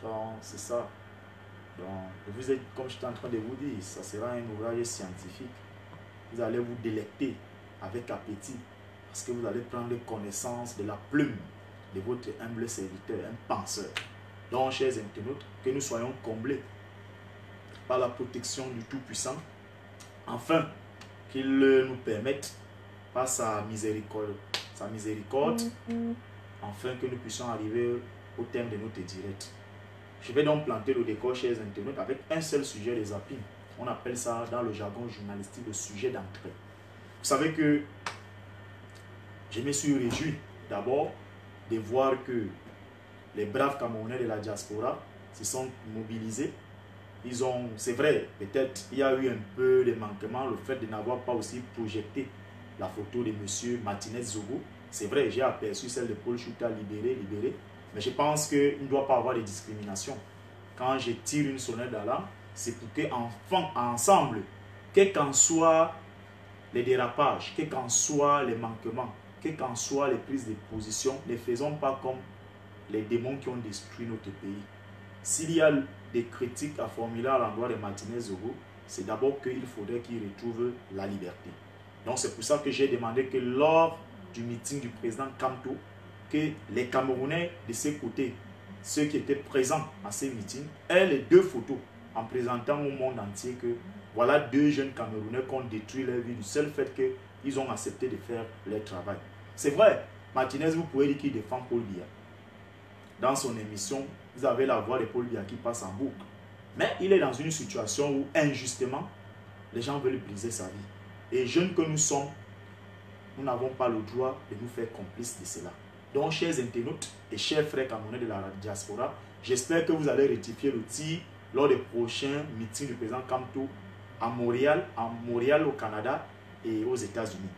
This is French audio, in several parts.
Donc, c'est ça. Donc, vous êtes, comme je suis en train de vous dire, ça sera un ouvrage scientifique. Vous allez vous délecter avec appétit parce que vous allez prendre connaissance de la plume de votre humble serviteur, un penseur. Donc, chers internautes, que nous soyons comblés par la protection du Tout-Puissant, afin qu'il nous permette, par sa miséricorde, afin que nous puissions arriver au thème de notre direct. Je vais donc planter le décor, chers internautes, avec un seul sujet de zapping. On appelle ça, dans le jargon journalistique, le sujet d'entrée. Vous savez que je me suis réjoui d'abord de voir que les braves Camerounais de la diaspora se sont mobilisés. Ils ont, c'est vrai, peut-être il y a eu un peu de manquement, le fait de n'avoir pas aussi projeté la photo de M. Martinez Zogo. C'est vrai, j'ai aperçu celle de Paul Chouta libéré, mais je pense qu'il ne doit pas avoir de discrimination. Quand je tire une sonnette d'alarme, c'est pour qu'ensemble, quels qu'en soient les dérapages, quels qu'en soient les manquements, quelles qu'en soient les prises de position, ne faisons pas comme les démons qui ont détruit notre pays. S'il y a des critiques à formuler à l'endroit de Martinez Zogo, c'est d'abord qu'il faudrait qu'il retrouve la liberté. Donc c'est pour ça que j'ai demandé que lors du meeting du président Kamto, que les Camerounais de ces côtés, ceux qui étaient présents à ces meetings, aient les deux photos en présentant au monde entier que voilà deux jeunes Camerounais qui ont détruit leur vie du seul fait qu'ils ont accepté de faire leur travail. C'est vrai, Martinez, vous pouvez dire qu'il défend Paul Biya. Dans son émission, vous avez la voix de Paul Biya qui passe en boucle. Mais il est dans une situation où, injustement, les gens veulent briser sa vie. Et jeunes que nous sommes, nous n'avons pas le droit de nous faire complices de cela. Donc, chers internautes et chers frères camerounais de la diaspora, j'espère que vous allez rectifier le tir lors des prochains meetings du président Kamto à Montréal au Canada et aux États-Unis.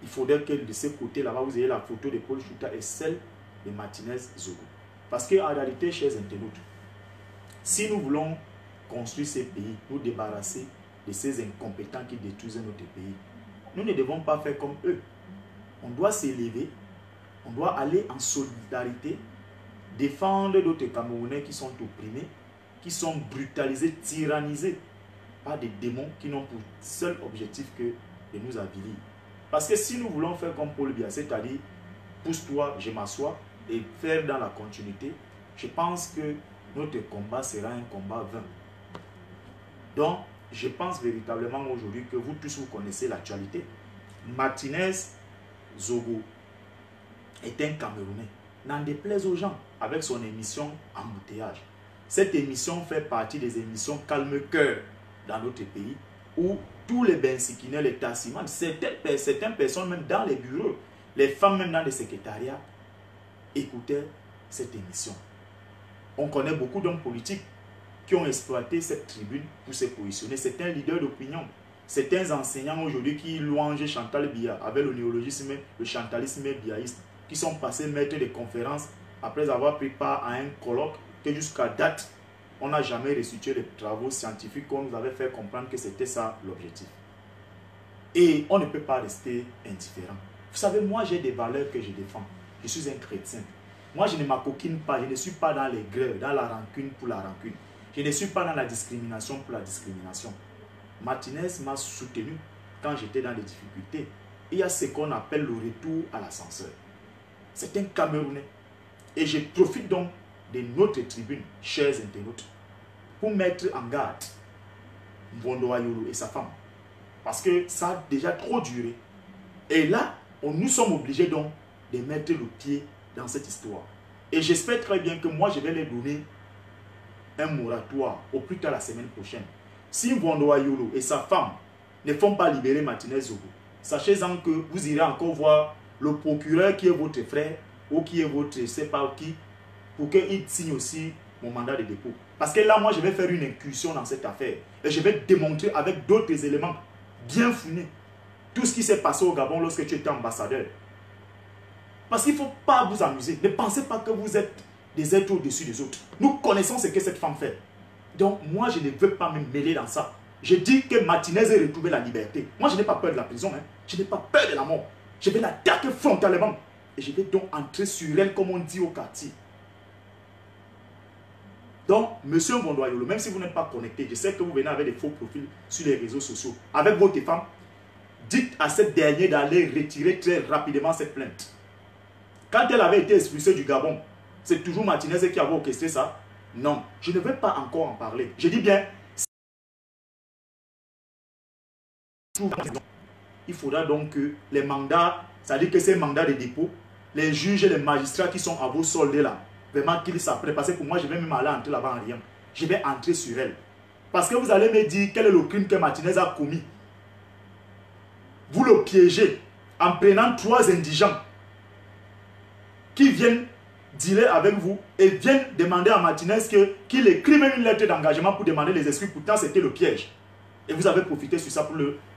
Il faudrait que de ce côté là-bas, vous ayez la photo de Paul Chouta et celle de Martinez Zogo. Parce qu'en réalité, chers internautes, si nous voulons construire ces pays, nous débarrasser de ces incompétents qui détruisent notre pays, nous ne devons pas faire comme eux. On doit s'élever, on doit aller en solidarité, défendre d'autres Camerounais qui sont opprimés, qui sont brutalisés, tyrannisés par des démons qui n'ont pour seul objectif que de nous avilir. Parce que si nous voulons faire comme Paul Biya, c'est-à-dire pousse-toi, je m'assois, et faire dans la continuité, je pense que notre combat sera un combat vain. Donc, je pense véritablement aujourd'hui que vous tous vous connaissez l'actualité. Martinez Zogo est un Camerounais. N'en déplaise aux gens avec son émission Embouteillage. Cette émission fait partie des émissions calme-cœur dans notre pays où tous les bensikinels, les tassimans, certaines personnes même dans les bureaux, les femmes même dans les secrétariats, écoutaient cette émission. On connaît beaucoup d'hommes politiques qui ont exploité cette tribune pour se positionner. C'est un leader d'opinion. Certains enseignants aujourd'hui qui louangent Chantal Biya avec le néologisme, le chantalisme biaïste, qui sont passés maîtres de conférences après avoir pris part à un colloque que jusqu'à date, on n'a jamais restitué les travaux scientifiques qu'on nous avait fait comprendre que c'était ça l'objectif. Et on ne peut pas rester indifférent. Vous savez, moi j'ai des valeurs que je défends. Je suis un chrétien. Moi je ne m'acoquine pas, je ne suis pas dans les grèves, dans la rancune pour la rancune. Je ne suis pas dans la discrimination pour la discrimination. Martinez m'a soutenu quand j'étais dans des difficultés. Il y a ce qu'on appelle le retour à l'ascenseur. C'est un Camerounais. Et je profite donc de notre tribune, chers internautes, pour mettre en garde Mvondo Ayolo et sa femme. Parce que ça a déjà trop duré. Et là, nous sommes obligés donc de mettre le pied dans cette histoire. Et j'espère très bien que moi, je vais leur donner un moratoire au plus tard la semaine prochaine. Si Mvondo Ayolo et sa femme ne font pas libérer Martinez Zogo, sachez-en que vous irez encore voir le procureur qui est votre frère ou qui est votre, je ne sais pas qui, pour qu'il signe aussi mon mandat de dépôt. Parce que là, moi, je vais faire une incursion dans cette affaire. Et je vais démontrer avec d'autres éléments bien fouinés tout ce qui s'est passé au Gabon lorsque tu étais ambassadeur. Parce qu'il ne faut pas vous amuser. Ne pensez pas que vous êtes des êtres au-dessus des autres. Nous connaissons ce que cette femme fait. Donc, moi, je ne veux pas me mêler dans ça. Je dis que Martinez ait retrouvé la liberté. Moi, je n'ai pas peur de la prison. Hein. Je n'ai pas peur de la mort. Je vais l'attaquer frontalement. Et je vais donc entrer sur elle, comme on dit au quartier. Donc, monsieur Vondoayolo, même si vous n'êtes pas connecté, je sais que vous venez avec des faux profils sur les réseaux sociaux, avec votre femme, dites à cette dernière d'aller retirer très rapidement cette plainte. Quand elle avait été expulsée du Gabon, c'est toujours Martinez qui avait orchestré ça? Non, je ne vais pas encore en parler. Je dis bien, il faudra donc que les mandats, c'est-à-dire que ces mandats de dépôt, les juges et les magistrats qui sont à vos soldes là, vraiment qu'ils s'apprêtent. Parce que pour moi, je vais même aller entrer là-bas en rien. Je vais entrer sur elle. Parce que vous allez me dire quel est le crime que Martinez a commis. Vous le piégez en prenant 3 indigents qui viennent dealer avec vous et viennent demander à Martinez qu'il écrit même une lettre d'engagement pour demander les excuses. Pourtant, c'était le piège. Et vous avez profité sur ça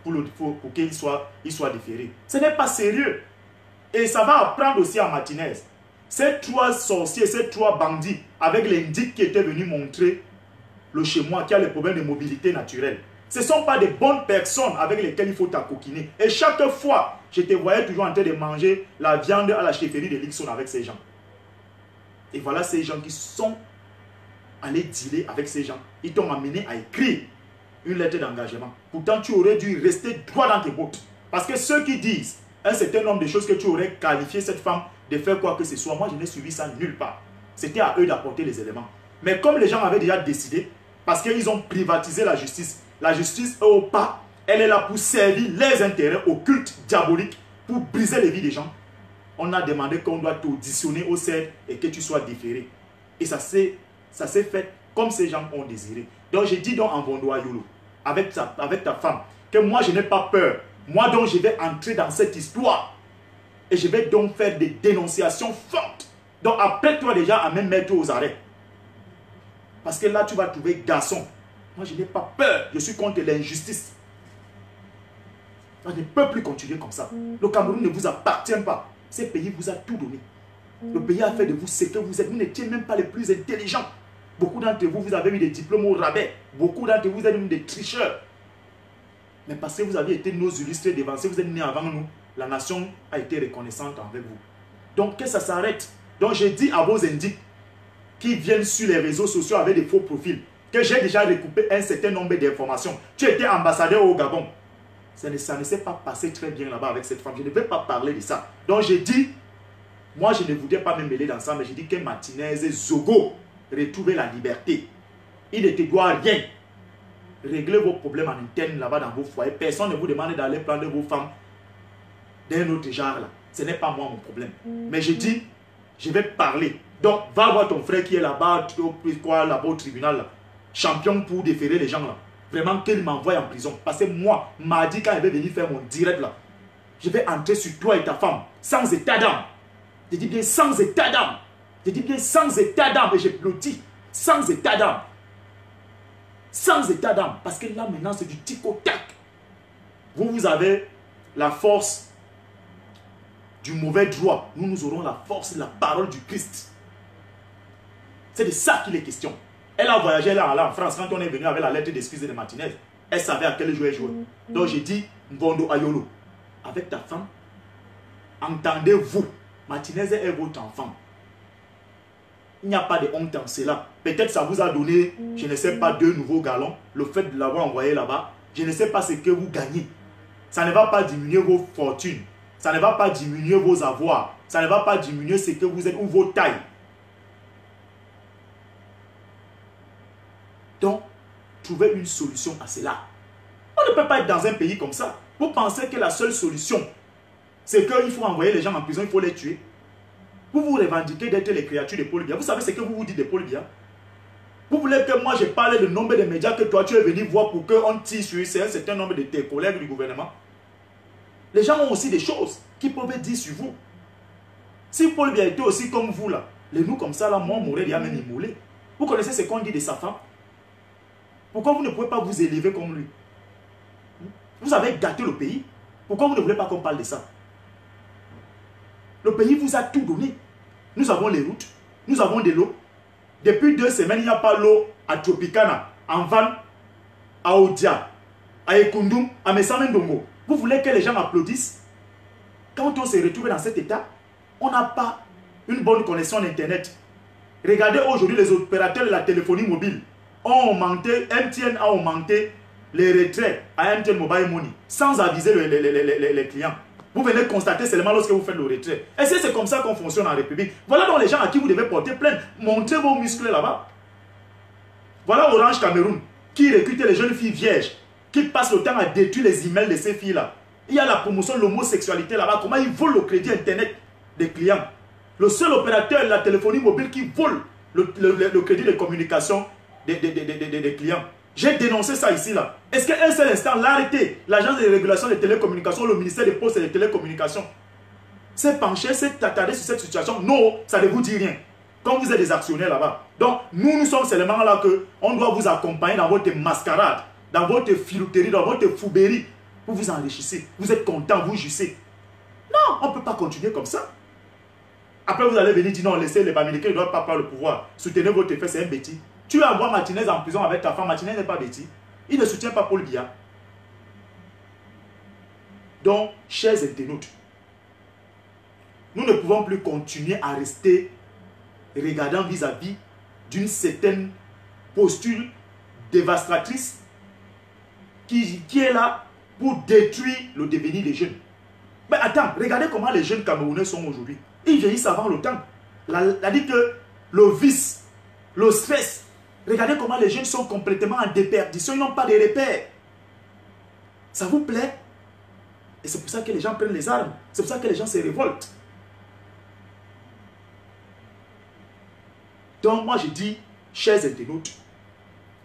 pour qu'il soit déféré. Ce n'est pas sérieux. Et ça va apprendre aussi à Martinez. Ces 3 sorciers, ces 3 bandits, avec l'indique qui était venu montrer le chez moi qui a les problèmes de mobilité naturelle. Ce ne sont pas des bonnes personnes avec lesquelles il faut t'acoquiner. Et chaque fois, je te voyais toujours en train de manger la viande à la chefferie de Lixon avec ces gens. Et voilà ces gens qui sont allés dealer avec ces gens. Ils t'ont amené à écrire une lettre d'engagement. Pourtant, tu aurais dû rester droit dans tes bottes. Parce que ceux qui disent un certain nombre de choses que tu aurais qualifié cette femme de faire quoi que ce soit, moi je n'ai suivi ça nulle part. C'était à eux d'apporter les éléments. Mais comme les gens avaient déjà décidé, parce qu'ils ont privatisé la justice au pas, elle est là pour servir les intérêts occultes, diaboliques, pour briser les vies des gens. On a demandé qu'on doit t'auditionner au CED et que tu sois déféré. Et ça s'est fait comme ces gens ont désiré. Donc j'ai dit donc en Vondoayolo, avec ta femme, que moi je n'ai pas peur. Moi donc je vais entrer dans cette histoire. Et je vais donc faire des dénonciations fortes. Donc après toi déjà à me mettre aux arrêts. Parce que là tu vas trouver garçon. Moi je n'ai pas peur. Je suis contre l'injustice. On ne peut plus continuer comme ça. Le Cameroun ne vous appartient pas. Ce pays vous a tout donné. Le pays a fait de vous ce que vous êtes. Vous n'étiez même pas les plus intelligents. Beaucoup d'entre vous, vous avez eu des diplômes au rabais. Beaucoup d'entre vous, vous êtes même des tricheurs. Mais parce que vous avez été nos illustrés devancés, vous êtes nés avant nous, la nation a été reconnaissante avec vous. Donc que ça s'arrête. Donc j'ai dit à vos indiques qui viennent sur les réseaux sociaux avec des faux profils que j'ai déjà recoupé un certain nombre d'informations. Tu étais ambassadeur au Gabon. Ça ne s'est pas passé très bien là-bas avec cette femme. Je ne vais pas parler de ça. Donc j'ai dit, moi je ne voudrais pas me mêler dans ça, mais j'ai dit que Martinez et Zogo retrouver la liberté. Il ne te doit rien. Réglez vos problèmes en interne là-bas dans vos foyers. Personne ne vous demande d'aller prendre vos femmes d'un autre genre là. Ce n'est pas moi mon problème. Mais je dis, je vais parler. Donc, va voir ton frère qui est là-bas, là-bas au tribunal là. Champion pour déférer les gens là. Vraiment qu'il m'envoie en prison. Parce que moi, mardi quand il va venir faire mon direct là, je vais entrer sur toi et ta femme. Sans état d'âme. Je dis bien sans état d'âme. Je dis bien sans état d'âme. Et j'applaudis. Sans état d'âme. Sans état d'âme. Parce que là maintenant c'est du tic au tac. Vous avez la force du mauvais droit. Nous aurons la force de la parole du Christ. C'est de ça qu'il est question. Elle a voyagé là en France quand on est venu avec la lettre d'excuse de Martinez. Elle savait à quel jeu elle jouait. Donc j'ai dit, Vondoayolo, avec ta femme, entendez-vous, Martinez est votre enfant. Il n'y a pas de honte en cela. Peut-être ça vous a donné, je ne sais pas, 2 nouveaux galons. Le fait de l'avoir envoyé là-bas, je ne sais pas ce que vous gagnez. Ça ne va pas diminuer vos fortunes. Ça ne va pas diminuer vos avoirs. Ça ne va pas diminuer ce que vous êtes ou vos tailles. Donc, trouvez une solution à cela. On ne peut pas être dans un pays comme ça. Vous pensez que la seule solution, c'est qu'il faut envoyer les gens en prison, il faut les tuer. Vous vous revendiquez d'être les créatures de Paul Biya. Vous savez ce que vous vous dites de Paul Biya? Vous voulez que moi je parle du nombre de médias que toi tu es venu voir pour qu'on tire sur un certain nombre de tes collègues du gouvernement? Les gens ont aussi des choses qu'ils peuvent dire sur vous. Si Paul Biya était aussi comme vous là, les nous comme ça là, moi on m'aurait déjà même immolé. Vous connaissez ce qu'on dit de sa femme? Pourquoi vous ne pouvez pas vous élever comme lui? Vous avez gâté le pays. Pourquoi vous ne voulez pas qu'on parle de ça? Le pays vous a tout donné. Nous avons les routes, nous avons de l'eau. Depuis 2 semaines, il n'y a pas l'eau à Tropicana, en Van, à Odia, à Ekundum, à Messamendongo. Vous voulez que les gens applaudissent? Quand on se retrouve dans cet état, on n'a pas une bonne connexion d'Internet. Regardez aujourd'hui les opérateurs de la téléphonie mobile ont augmenté, MTN a augmenté les retraits à MTN Mobile Money sans aviser les clients. Vous venez constater seulement lorsque vous faites le retrait. Est-ce que c'est comme ça qu'on fonctionne en République? Voilà donc les gens à qui vous devez porter plainte. Montrez vos muscles là-bas. Voilà Orange Cameroun qui recrute les jeunes filles vierges, qui passent le temps à détruire les emails de ces filles-là. Il y a la promotion de l'homosexualité là-bas. Comment ils volent le crédit Internet des clients? Le seul opérateur de la téléphonie mobile qui vole le crédit de communication des clients. J'ai dénoncé ça ici là. Est-ce qu'un seul instant, l'arrêté, l'agence de régulation des télécommunications, le ministère des Postes et des télécommunications, s'est penché, s'est attardé sur cette situation? Non, ça ne vous dit rien. Quand vous êtes des actionnaires là-bas. Donc, nous sommes seulement là qu'on doit vous accompagner dans votre mascarade, dans votre filouterie, dans votre fouberie. Vous vous enrichissez. Vous êtes content, vous jouissez. Non, on ne peut pas continuer comme ça. Après, vous allez venir dire non, laissez les Bamileke, ils ne doivent pas prendre le pouvoir. Soutenez votre fait, c'est un bêtis. Tu vas envoyer Martinez en prison avec ta femme. Martinez n'est pas bêtis. Il ne soutient pas Paul Biya. Donc, chers internautes, nous ne pouvons plus continuer à rester regardant vis-à-vis d'une certaine posture dévastatrice qui est là pour détruire le devenir des jeunes. Mais attends, regardez comment les jeunes Camerounais sont aujourd'hui. Ils vieillissent avant le temps. C'est-à-dire que le vice, le stress, regardez comment les jeunes sont complètement en déperdition. Ils n'ont pas de repères. Ça vous plaît? Et c'est pour ça que les gens prennent les armes. C'est pour ça que les gens se révoltent. Donc moi je dis, chers internautes,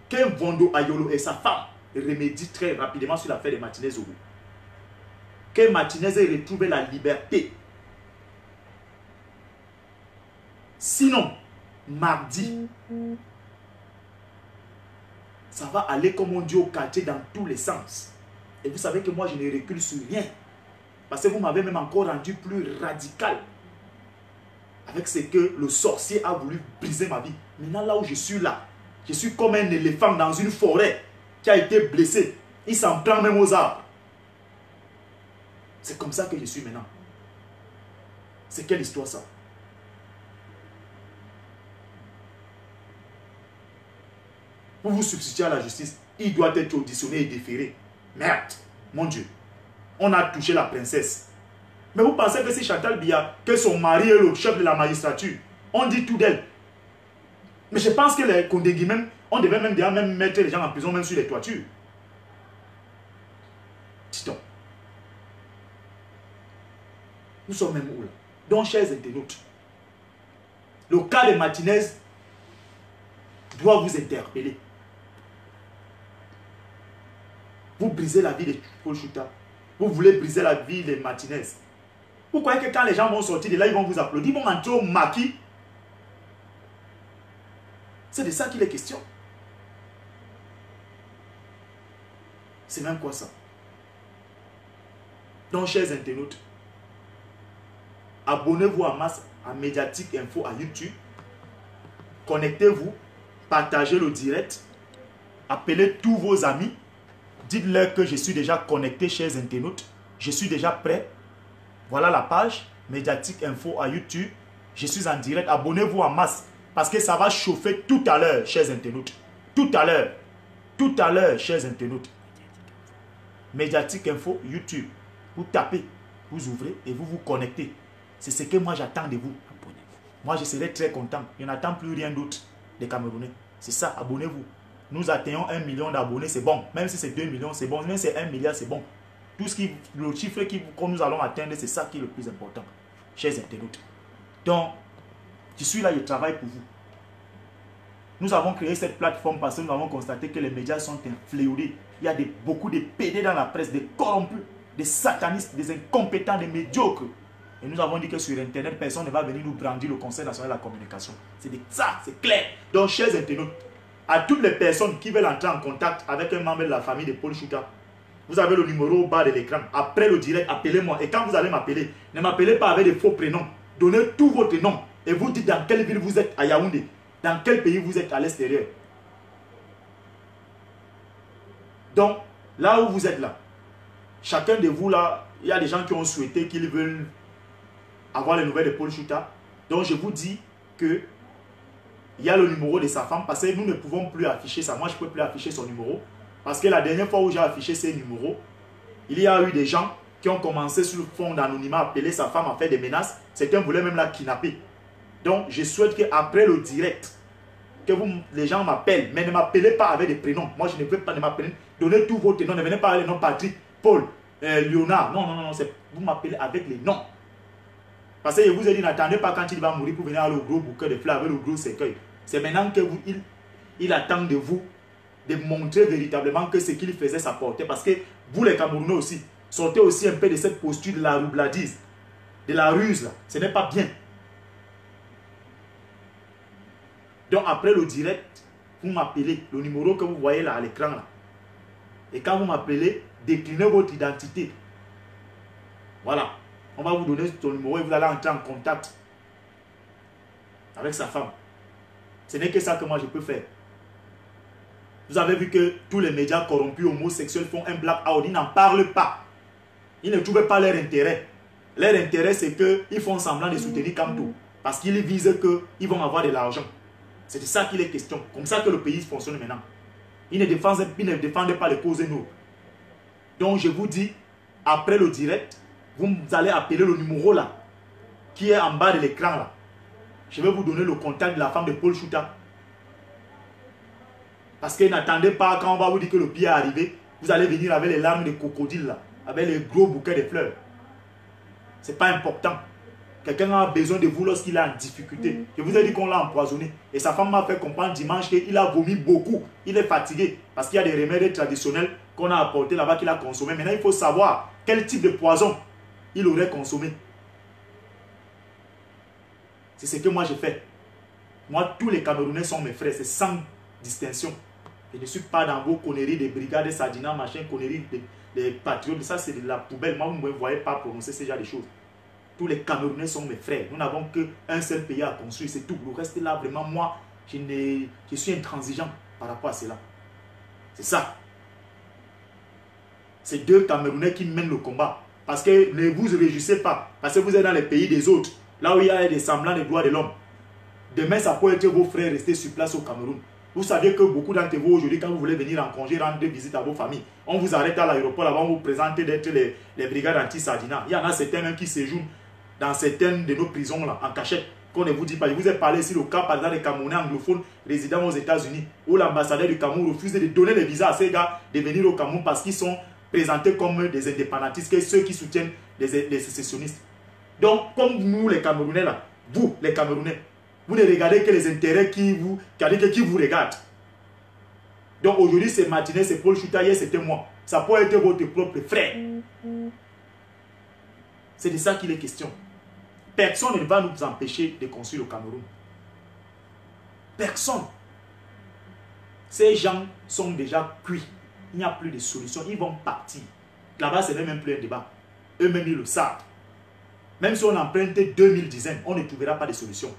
que Vondo Ayolo et sa femme remédient très rapidement sur l'affaire de Martinez Zogo. Que Martinez ait retrouvé la liberté. Sinon, mardi, ça va aller comme on dit au quartier dans tous les sens. Et vous savez que moi je ne recule sur rien. Parce que vous m'avez même encore rendu plus radical. Avec ce que le sorcier a voulu briser ma vie. Maintenant là où je suis là, je suis comme un éléphant dans une forêt qui a été blessé. Il s'en prend même aux arbres. C'est comme ça que je suis maintenant. C'est quelle histoire ça? Pour vous substituer à la justice, il doit être auditionné et déféré. Merde, mon Dieu. On a touché la princesse. Mais vous pensez que c'est Chantal Biya, que son mari est le chef de la magistrature? On dit tout d'elle. Mais je pense que les Kondegui même, on devait même mettre les gens en prison, même sur les toitures. Dis-donc. Nous sommes même où là? Donc, chers internautes, le cas de Martinez doit vous interpeller. Vous brisez la vie de Paul Chouta. Vous voulez briser la vie de Martinez. Vous croyez que quand les gens vont sortir de là, ils vont vous applaudir, ils vont entrer au maquis? C'est de ça qu'il est question. C'est même quoi ça? Donc, chers internautes, abonnez-vous en masse à Médiatique Info à YouTube. Connectez-vous, partagez le direct, appelez tous vos amis. Dites-leur que je suis déjà connecté, chers internautes. Je suis déjà prêt. Voilà la page Médiatique Info à YouTube. Je suis en direct. Abonnez-vous en masse. Parce que ça va chauffer tout à l'heure, chers internautes. Tout à l'heure. Tout à l'heure, chers internautes. Médiatique Info YouTube. Vous tapez, vous ouvrez et vous vous connectez. C'est ce que moi j'attends de vous. Moi je serai très content. Je n'attends plus rien d'autre des Camerounais. C'est ça, abonnez-vous. Nous atteignons 1 million d'abonnés, c'est bon. Même si c'est 2 millions, c'est bon. Même si c'est 1 milliard, c'est bon. Tout ce qui, le chiffre que nous allons atteindre, c'est ça qui est le plus important, chers internautes. Donc, je suis là, je travaille pour vous. Nous avons créé cette plateforme parce que nous avons constaté que les médias sont infléolés. Il y a beaucoup de PD dans la presse, des corrompus, des satanistes, des incompétents, des médiocres. Et nous avons dit que sur Internet, personne ne va venir nous brandir le Conseil national de la communication. C'est ça, c'est clair. Donc, chers internautes, à toutes les personnes qui veulent entrer en contact avec un membre de la famille de Paul Chouta, vous avez le numéro au bas de l'écran. Après le direct, appelez-moi. Et quand vous allez m'appeler, ne m'appelez pas avec des faux prénoms. Donnez tout votre nom et vous dites dans quelle ville vous êtes à Yaoundé, dans quel pays vous êtes à l'extérieur. Donc, là où vous êtes là, chacun de vous là, il y a des gens qui ont souhaité qu'ils veulent avoir les nouvelles de Paul Chouta. Donc, je vous dis que il y a le numéro de sa femme, parce que nous ne pouvons plus afficher ça. Moi, je ne peux plus afficher son numéro. Parce que la dernière fois où j'ai affiché ces numéros, il y a eu des gens qui ont commencé sur le fond d'anonymat à appeler sa femme à faire des menaces. Certains voulaient même la kidnapper. Donc, je souhaite qu'après le direct, que les gens m'appellent, mais ne m'appelez pas avec des prénoms. Moi, je ne veux pas de m'appeler. Donnez tous vos noms. Ne venez pas avec les noms Patrick, Paul, Léonard. Non, non, non, vous m'appelez avec les noms. Parce que je vous ai dit, n'attendez pas quand il va mourir pour venir avec le gros bouquet de fleurs, avec le gros cercueil. C'est maintenant que il attend de vous de montrer véritablement que ce qu'il faisait, ça portait. Parce que vous, les Camerounais aussi, sortez aussi un peu de cette posture de la roubladise, de la ruse, là. Ce n'est pas bien. Donc, après le direct, vous m'appelez, le numéro que vous voyez là à l'écran, là. Et quand vous m'appelez, déclinez votre identité. Voilà. On va vous donner son numéro et vous allez entrer en contact avec sa femme. Ce n'est que ça que moi je peux faire. Vous avez vu que tous les médias corrompus homosexuels font un black-out. Ils n'en parlent pas. Ils ne trouvent pas leur intérêt. Leur intérêt, c'est qu'ils font semblant de soutenir Kamto. Parce qu'ils visent qu'ils vont avoir de l'argent. C'est de ça qu'il est question. Comme ça que le pays fonctionne maintenant. Ils ne défendent pas les causes nobles. Donc je vous dis, après le direct, vous allez appeler le numéro là, qui est en bas de l'écran là. Je vais vous donner le contact de la femme de Paul Chouta. Parce que n'attendez pas quand on va vous dire que le pire est arrivé, vous allez venir avec les larmes de crocodile là, avec les gros bouquets de fleurs. C'est pas important. Quelqu'un a besoin de vous lorsqu'il est en difficulté. Je vous ai dit qu'on l'a empoisonné. Et sa femme m'a fait comprendre dimanche qu'il a vomi beaucoup. Il est fatigué. Parce qu'il y a des remèdes traditionnels qu'on a apportés là-bas qu'il a consommé. Maintenant, il faut savoir quel type de poison il aurait consommé. C'est ce que moi j'ai fait. Moi, tous les Camerounais sont mes frères. C'est sans distinction. Je ne suis pas dans vos conneries des brigades Sadina, machin, conneries des patriotes. Ça, c'est de la poubelle. Moi, vous ne me voyez pas prononcer ce genre de choses. Tous les Camerounais sont mes frères. Nous n'avons qu'un seul pays à construire, c'est tout. Le reste là, vraiment, moi, je suis intransigeant par rapport à cela. C'est ça. C'est deux Camerounais qui mènent le combat. Parce que ne vous réjouissez pas. Parce que vous êtes dans les pays des autres. Là où il y a des semblants des droits de l'homme. Demain, ça peut être vos frères restés sur place au Cameroun. Vous savez que beaucoup d'entre vous aujourd'hui, quand vous voulez venir en congé, rendre visite à vos familles, on vous arrête à l'aéroport, là-bas, on vous présente d'être les brigades anti-Sardina. Il y en a certains même qui séjournent dans certaines de nos prisons là, en cachette, qu'on ne vous dit pas. Je vous ai parlé ici le cas par exemple des Camerounais anglophones résidant aux États-Unis, où l'ambassadeur du Cameroun refuse de donner les visas à ces gars de venir au Cameroun parce qu'ils sont présentés comme des indépendantistes, que ceux qui soutiennent les sécessionnistes. Donc, comme nous les Camerounais là, vous les Camerounais, vous ne regardez que les intérêts qui vous regardent. Donc aujourd'hui c'est Martinez, c'est Paul Chouta, hier c'était moi. Ça peut être votre propre frère. C'est de ça qu'il est question. Personne ne va nous empêcher de construire le Cameroun. Personne. Ces gens sont déjà cuits. Il n'y a plus de solution. Ils vont partir. Là-bas, ce n'est même plus un débat. Eux-mêmes, ils le savent. Même si on emprunte 2000 dizaines, on ne trouvera pas de solution.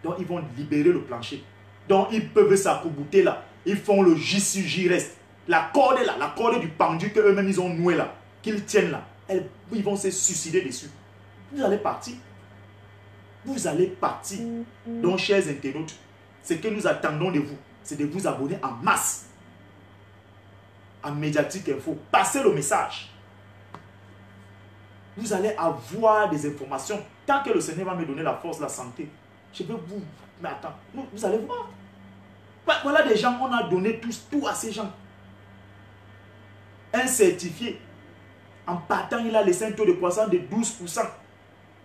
Donc, ils vont libérer le plancher. Donc, ils peuvent s'accouter là. Ils font le J reste. La corde là, la corde du pendu qu'eux-mêmes, ils ont noué là, qu'ils tiennent là. Ils vont se suicider dessus. Vous allez partir. Vous allez partir. Donc, chers internautes, ce que nous attendons de vous, c'est de vous abonner en masse à Mediatique Info. Passez le message. Vous allez avoir des informations. Tant que le Seigneur va me donner la force, la santé, je vais vous... Mais attends, vous allez voir. Voilà des gens, on a donné tout à ces gens. Un certifié. En partant, il a laissé un taux de croissance de 12%.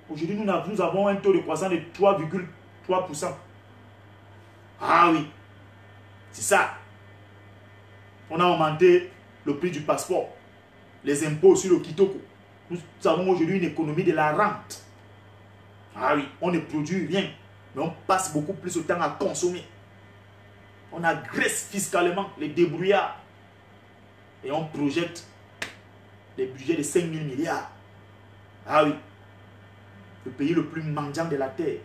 Aujourd'hui, nous avons un taux de croissance de 3,3%. Ah oui. C'est ça. On a augmenté le prix du passeport. Les impôts sur le Kitoko. Nous avons aujourd'hui une économie de la rente. Ah oui. On ne produit rien. Mais on passe beaucoup plus de temps à consommer. On agresse fiscalement les débrouillards. Et on projette des budgets de 5 000 milliards. Ah oui. Le pays le plus mendiant de la terre.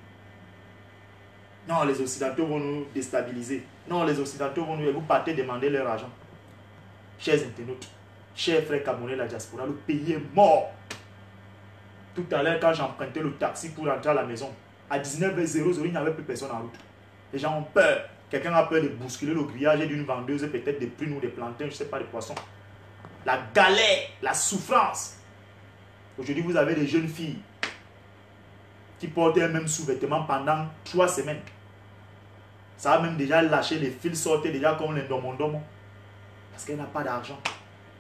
Non, les Occidentaux vont nous déstabiliser. Non, les Occidentaux vont nous... Vous partez demander leur argent. Chers internautes, chers frères Camerounais de la diaspora, le pays est mort. Tout à l'heure, quand j'empruntais le taxi pour rentrer à la maison, à 19h00, il n'y avait plus personne en route. Les gens ont peur. Quelqu'un a peur de bousculer le grillage d'une vendeuse, peut-être des prunes ou des plantains, je ne sais pas, des poissons. La galère, la souffrance. Aujourd'hui, vous avez des jeunes filles qui portent un même sous-vêtement pendant 3 semaines. Ça a même déjà lâché, les fils sortaient déjà comme les domons. Parce qu'elle n'a pas d'argent.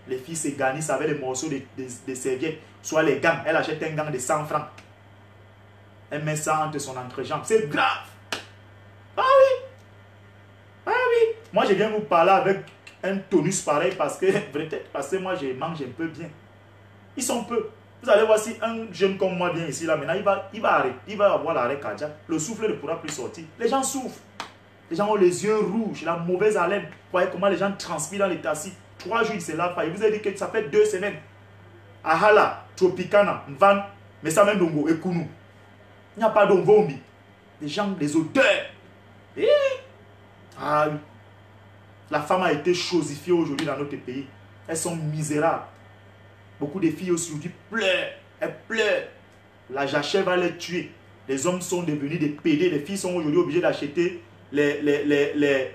Les filles se garnissent avec les morceaux de serviettes, soit les gants. Elle achète un gant de 100 francs. Elle met ça entre son entrejambe. C'est grave. Ah oui. Ah oui. Moi, je viens vous parler avec un tonus pareil parce que moi, je mange un peu bien. Ils sont peu. Vous allez voir si un jeune comme moi vient ici, là, maintenant, il va arrêter. Il va avoir l'arrêt cardiaque. Le souffle ne pourra plus sortir. Les gens souffrent. Les gens ont les yeux rouges, la mauvaise haleine. Vous voyez comment les gens transpirent dans les tassis. 3 jours, ils se lavent pas. Il vous a dit que ça fait 2 semaines. Ahala, Tropicana, Mvan, Messamendongo et Kounou. Il n'y a pas d'Onvombi. Les gens, des odeurs. Et... ah oui. La femme a été chosifiée aujourd'hui dans notre pays. Elles sont misérables. Beaucoup de filles aujourd'hui pleurent. Elles pleurent. La jachère va les tuer. Les hommes sont devenus des pédés. Les filles sont aujourd'hui obligées d'acheter les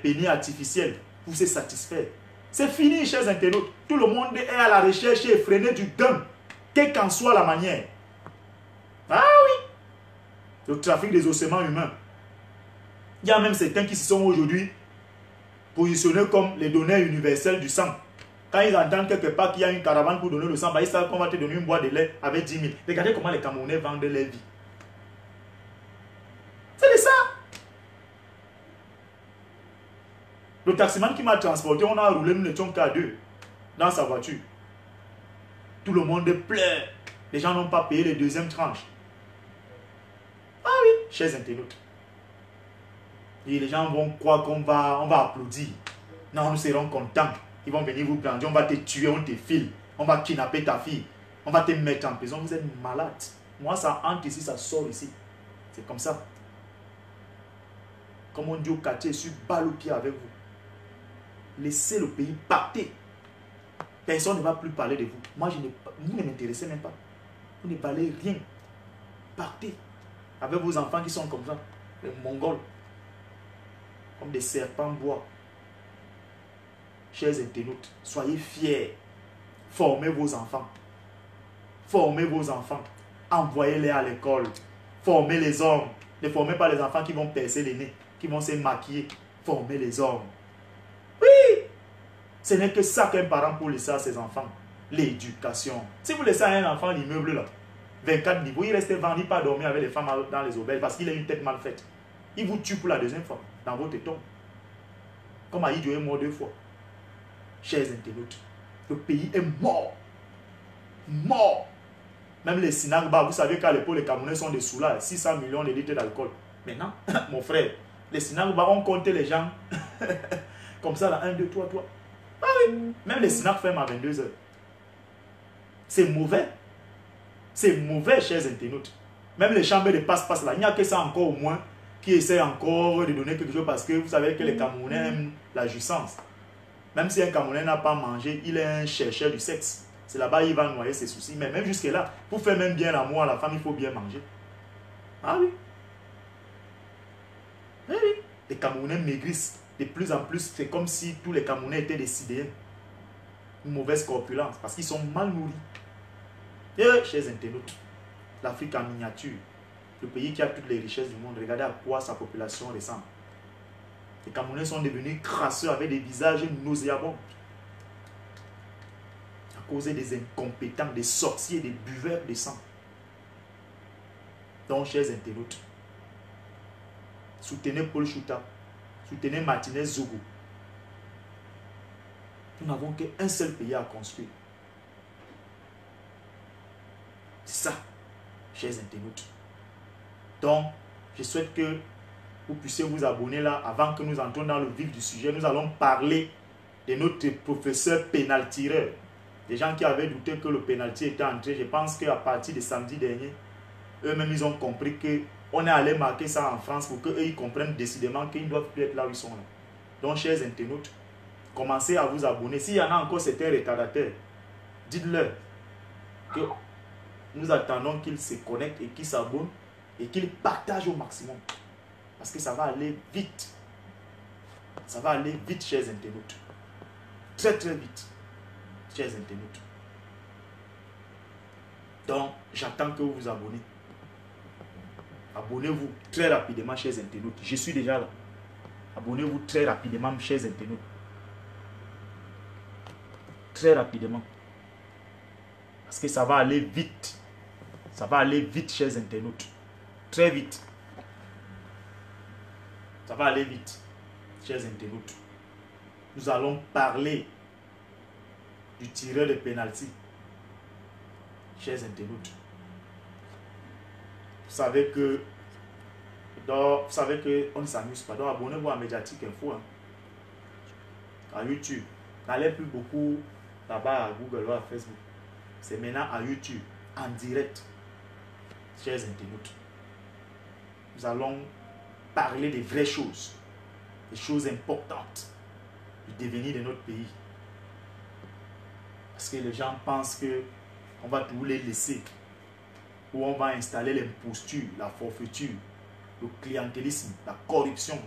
pénis artificiels pour se satisfaire. C'est fini, chers internautes. Tout le monde est à la recherche effrénée du gain, quelle qu'en soit la manière. Ah oui. Le trafic des ossements humains. Il y a même certains qui se sont aujourd'hui positionnés comme les donneurs universels du sang. Quand ils entendent quelque part qu'il y a une caravane pour donner le sang, ils savent qu'on va te donner une boîte de lait avec 10 000. Regardez comment les Camerounais vendent leur vie. C'est de ça. Le taximan qui m'a transporté, on a roulé, nous n'étions qu'à 2 dans sa voiture. Tout le monde pleure. Les gens n'ont pas payé les deuxièmes tranches. Ah oui, chers internautes. Et les gens vont croire qu'on va applaudir. Non, nous serons contents. Ils vont venir vous prendre. On va te tuer, on te file. On va kidnapper ta fille. On va te mettre en prison. Vous êtes malade. Moi, ça entre ici, ça sort ici. C'est comme ça. Comme on dit au quartier, je suis balle au pied avec vous. Laissez le pays partir. Personne ne va plus parler de vous. Moi, vous ne m'intéressez même pas. Vous ne parlez rien. Partez. Avec vos enfants qui sont comme ça. Les Mongols. Comme des serpents bois. Chers internautes, soyez fiers. Formez vos enfants. Formez vos enfants. Envoyez-les à l'école. Formez les hommes. Ne formez pas les enfants qui vont percer les nez, qui vont se maquiller. Formez les hommes. Oui! Ce n'est que ça qu'un parent peut laisser à ses enfants. L'éducation. Si vous laissez à un enfant l'immeuble là, 24 niveaux, il reste vendu pas dormir avec les femmes dans les auberges parce qu'il a une tête mal faite. Il vous tue pour la deuxième fois dans votre tombe. Comme Aïdjo est mort 2 fois. Chers internautes, le pays est mort. Mort. Même les Sinagba, vous savez qu'à l'époque, les Camerounais sont des soulards, 600 millions de litres d'alcool. Maintenant, mon frère, les Sinagba ont compté les gens comme ça, là, 1, 2, 3, 3. Ah oui, même les Sinag ferment à 22 heures. C'est mauvais. C'est mauvais, chers internautes. Même les chambres de passe-passe, là, il n'y a que ça encore au moins qui essaie encore de donner quelque chose parce que vous savez que les Camerounais aiment la jouissance. Même si un Camerounais n'a pas mangé, il est un chercheur du sexe. C'est là-bas il va noyer ses soucis. Mais même jusque-là, pour faire même bien l'amour à la femme, il faut bien manger. Ah oui. Oui, oui. Les Camerounais maigrissent. De plus en plus, c'est comme si tous les Camerounais étaient des sidéens. Une mauvaise corpulence. Parce qu'ils sont mal nourris. Et, chers internautes, l'Afrique en miniature, le pays qui a toutes les richesses du monde, regardez à quoi sa population ressemble. Les Camerounais sont devenus crasseux avec des visages nauséabonds. À cause des incompétents, des sorciers, des buveurs de sang. Donc, chers internautes, soutenez Paul Chouta, soutenez Martinez Zogo. Nous n'avons qu'un seul pays à construire. C'est ça, chers internautes. Donc, je souhaite que vous puissiez vous abonner là avant que nous entrions dans le vif du sujet. Nous allons parler de notre professeur pénal-tireur. Des gens qui avaient douté que le pénalty était entré. Je pense qu'à partir de samedi dernier, eux-mêmes ils ont compris qu'on est allé marquer ça en France pour qu'eux ils comprennent décidément qu'ils ne doivent plus être là où ils sont là. Donc, chers internautes, commencez à vous abonner. S'il y en a encore certains retardataires, dites-leur que nous attendons qu'ils se connectent et qu'ils s'abonnent et qu'ils partagent au maximum. Parce que ça va aller vite. Ça va aller vite, chers internautes. Très très vite, chers internautes. Donc, j'attends que vous vous abonnez. Abonnez-vous très rapidement, chers internautes. Je suis déjà là. Abonnez-vous très rapidement, chers internautes. Très rapidement. Parce que ça va aller vite. Ça va aller vite, chers internautes. Très vite. Ça va aller vite, chers internautes. Nous allons parler du tireur de pénalty. Chers internautes. Vous savez que on ne s'amuse pas. Donc abonnez-vous à Mediatique Info. Hein. À YouTube. N'allez plus beaucoup là-bas à Google ou à Facebook. C'est maintenant à YouTube, en direct. Chers internautes. Nous allons parler des vraies choses. Des choses importantes. Du devenir de notre pays. Parce que les gens pensent que on va tout les laisser. Ou on va installer l'imposture, la forfaiture, le clientélisme, la corruption,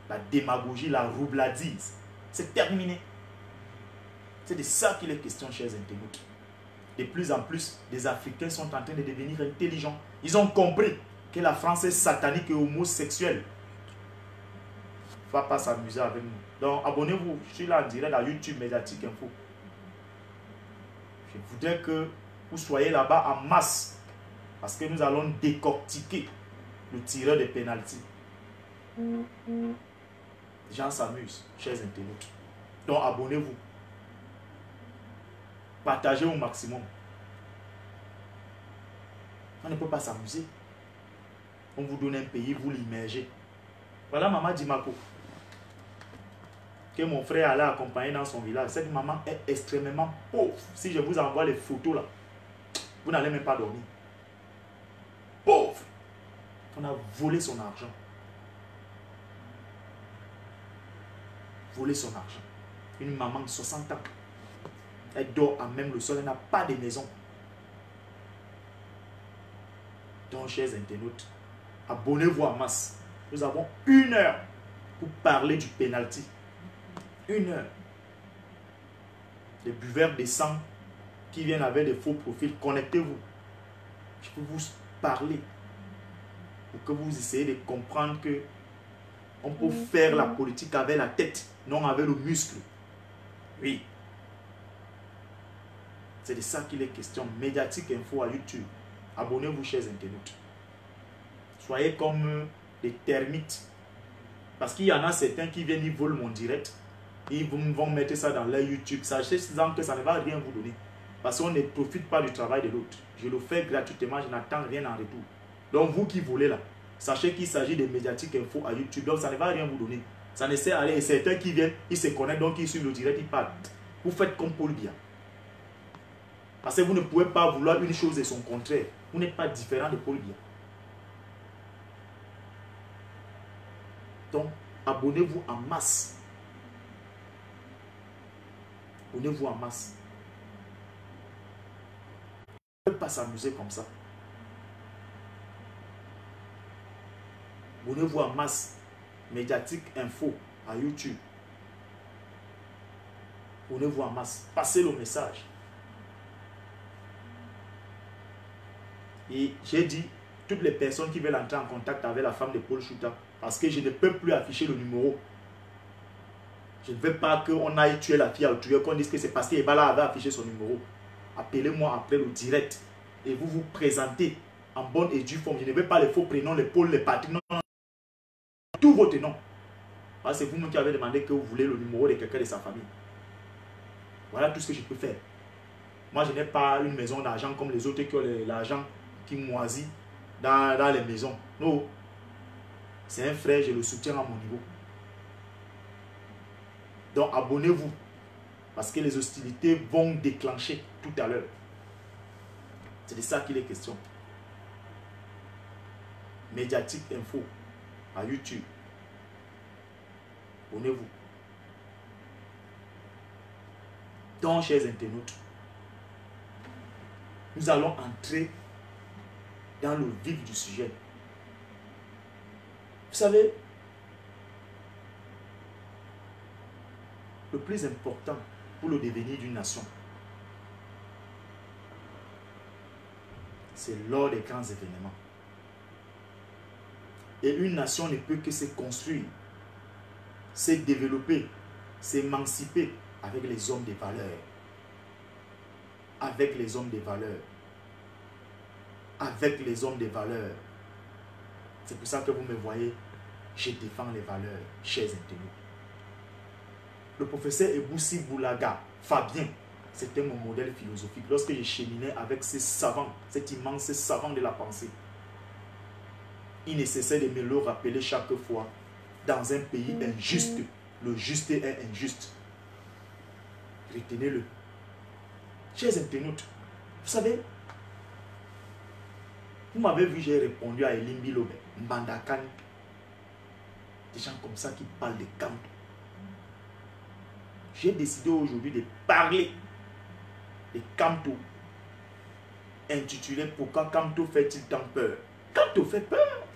la démagogie, la roubladise. C'est terminé. C'est de ça qu'il est question, chers internautes. De plus en plus, les Africains sont en train de devenir intelligents. Ils ont compris que la France est satanique et homosexuelle. Il ne faut pas s'amuser avec nous. Donc, abonnez-vous. Je suis là en direct à YouTube Mediatique Info. Je voudrais que vous soyez là-bas en masse. Parce que nous allons décortiquer le tireur de pénalty. Les gens s'amusent, chers internautes. Donc, abonnez-vous. Partagez au maximum. On ne peut pas s'amuser. On vous donne un pays, vous l'immergez. Voilà Maman Dimako. Que mon frère allait accompagner dans son village. Cette maman est extrêmement pauvre. Si je vous envoie les photos là, vous n'allez même pas dormir. Pauvre. On a volé son argent. Volé son argent. Une maman de 60 ans. Elle dort à même le sol. Elle n'a pas de maison. Donc, chers internautes, abonnez-vous en masse. Nous avons 1 heure pour parler du penalty. 1 heure. Les buveurs de sang qui viennent avec des faux profils, connectez-vous. Je peux vous parler pour que vous essayez de comprendre que on peut faire la politique avec la tête, non avec le muscle. Oui. C'est de ça qu'il est question. Mediatique Info à YouTube. Abonnez-vous, chers internautes. Soyez comme des termites. Parce qu'il y en a certains qui viennent, ils volent mon direct. Et ils vont mettre ça dans leur YouTube. Sachez que ça ne va rien vous donner. Parce qu'on ne profite pas du travail de l'autre. Je le fais gratuitement, je n'attends rien en retour. Donc vous qui volez là, sachez qu'il s'agit de Mediatique Info à YouTube. Donc ça ne va rien vous donner. Ça ne sert à rien. Et certains qui viennent, ils se connaissent, donc ils suivent le direct, ils parlent. Vous faites comme Paul Biya. Parce que vous ne pouvez pas vouloir une chose et son contraire. Vous n'êtes pas différent de Paul Biya. Donc, abonnez-vous en masse. Abonnez-vous en masse. On ne peut pas s'amuser comme ça. Abonnez-vous en masse. Mediatique Info à YouTube. Abonnez-vous en masse. Passez le message. Et j'ai dit, toutes les personnes qui veulent entrer en contact avec la femme de Paul Chouta, parce que je ne peux plus afficher le numéro. Je ne veux pas qu'on aille tuer la fille à tuer, qu'on dise que c'est parce qu'Ebala avait affiché son numéro. Appelez-moi après le direct et vous vous présentez en bonne et due forme. Je ne veux pas les faux prénoms, les Paul, les Patrick, non, non, tout votre nom. C'est vous-même qui avez demandé que vous voulez le numéro de quelqu'un de sa famille. Voilà tout ce que je peux faire. Moi, je n'ai pas une maison d'argent comme les autres qui ont l'argent qui moisit dans les maisons. Non. C'est un frère, je le soutiens à mon niveau. Donc, abonnez-vous. Parce que les hostilités vont déclencher tout à l'heure. C'est de ça qu'il est question. Mediatique Info à YouTube. Abonnez-vous. Donc, chers internautes, nous allons entrer dans le vif du sujet. Vous savez, le plus important pour le devenir d'une nation, c'est lors des grands événements. Et une nation ne peut que se construire, se développer, s'émanciper avec les hommes de valeur. Avec les hommes de valeur. Avec les hommes de valeur. C'est pour ça que vous me voyez, je défends les valeurs, chers internautes. Le professeur Eboussi Boulaga, Fabien, c'était mon modèle philosophique. Lorsque je cheminais avec ces savants, cet immense savant de la pensée, il ne cessait de me le rappeler chaque fois. Dans un pays injuste, le juste est injuste. Retenez-le. Chers internautes, vous savez, vous m'avez vu, j'ai répondu à Elimbi Lobe, Mbandakan. Des gens comme ça qui parlent de Kanto. J'ai décidé aujourd'hui de parler de Kanto, intitulé Pourquoi Kanto fait-il tant peur? Kanto fait peur,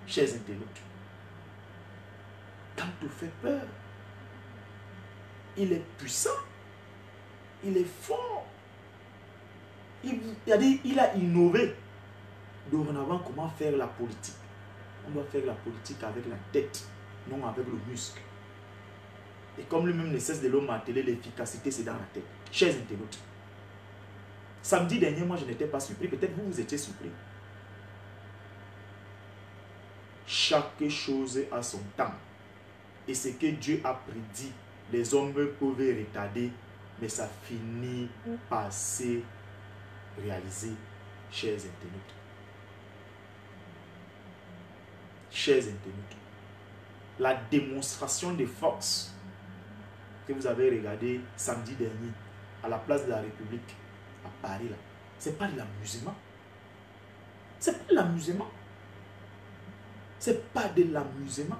chers internautes. Kanto fait peur. Il est puissant. Il est fort. Il a innové. Dorénavant, comment faire la politique? On doit faire la politique avec la tête, non avec le muscle. Et comme lui-même ne cesse de le marteler, l'efficacité, c'est dans la tête. Chers internautes, samedi dernier, moi, je n'étais pas surpris. Peut-être vous étiez surpris. Chaque chose a son temps. Et ce que Dieu a prédit, les hommes peuvent retarder, mais ça finit par se réaliser, chers internautes. Chers internautes, la démonstration de force que vous avez regardée samedi dernier à la place de la République à Paris, là, c'est pas de l'amusement. C'est pas de l'amusement. C'est pas de l'amusement.